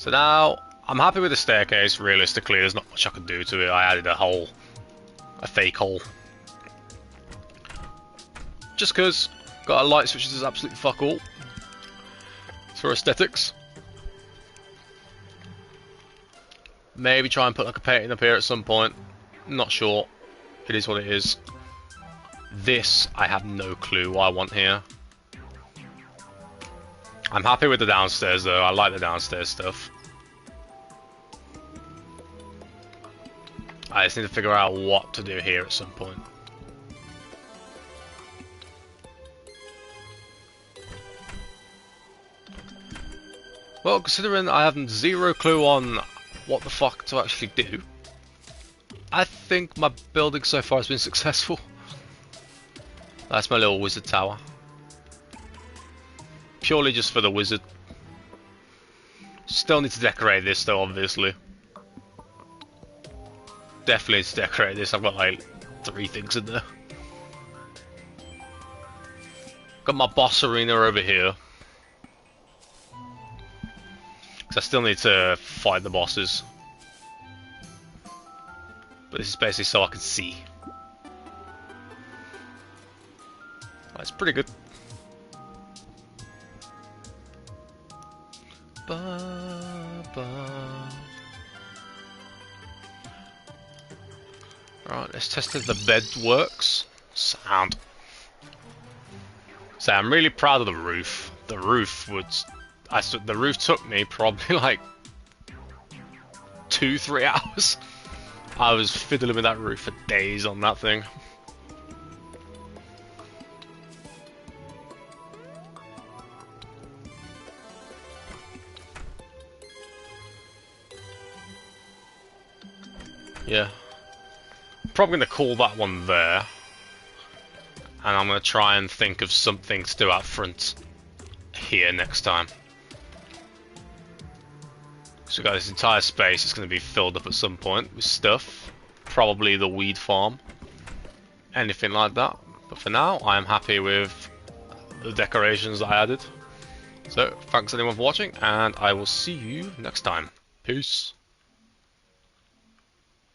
So now, I'm happy with the staircase. Realistically, there's not much I can do to it. I added a fake hole. Just cause, got a light switch that does absolutely fuck all. It's for aesthetics. Maybe try and put like a painting up here at some point. Not sure. It is what it is. This, I have no clue what I want here. I'm happy with the downstairs though. I like the downstairs stuff. I just need to figure out what to do here at some point. Well, considering I have zero clue on what the fuck to actually do, I think my building so far has been successful. That's my little wizard tower. Purely just for the wizard. Still need to decorate this though, obviously. Definitely need to decorate this. I've got like 3 things in there. Got my boss arena over here. Because I still need to fight the bosses. But this is basically so I can see. That's pretty good. Right, let's test if the bed works. Sound. So I'm really proud of the roof. The roof the roof took me probably like 2-3 hours. I was fiddling with that roof for days on that thing. Yeah. Probably going to call that one there. And I'm going to try and think of something to do out front here next time. So we've got this entire space. It's going to be filled up at some point with stuff. Probably the weed farm. Anything like that. But for now, I am happy with the decorations that I added. So, thanks anyone for watching, and I will see you next time. Peace.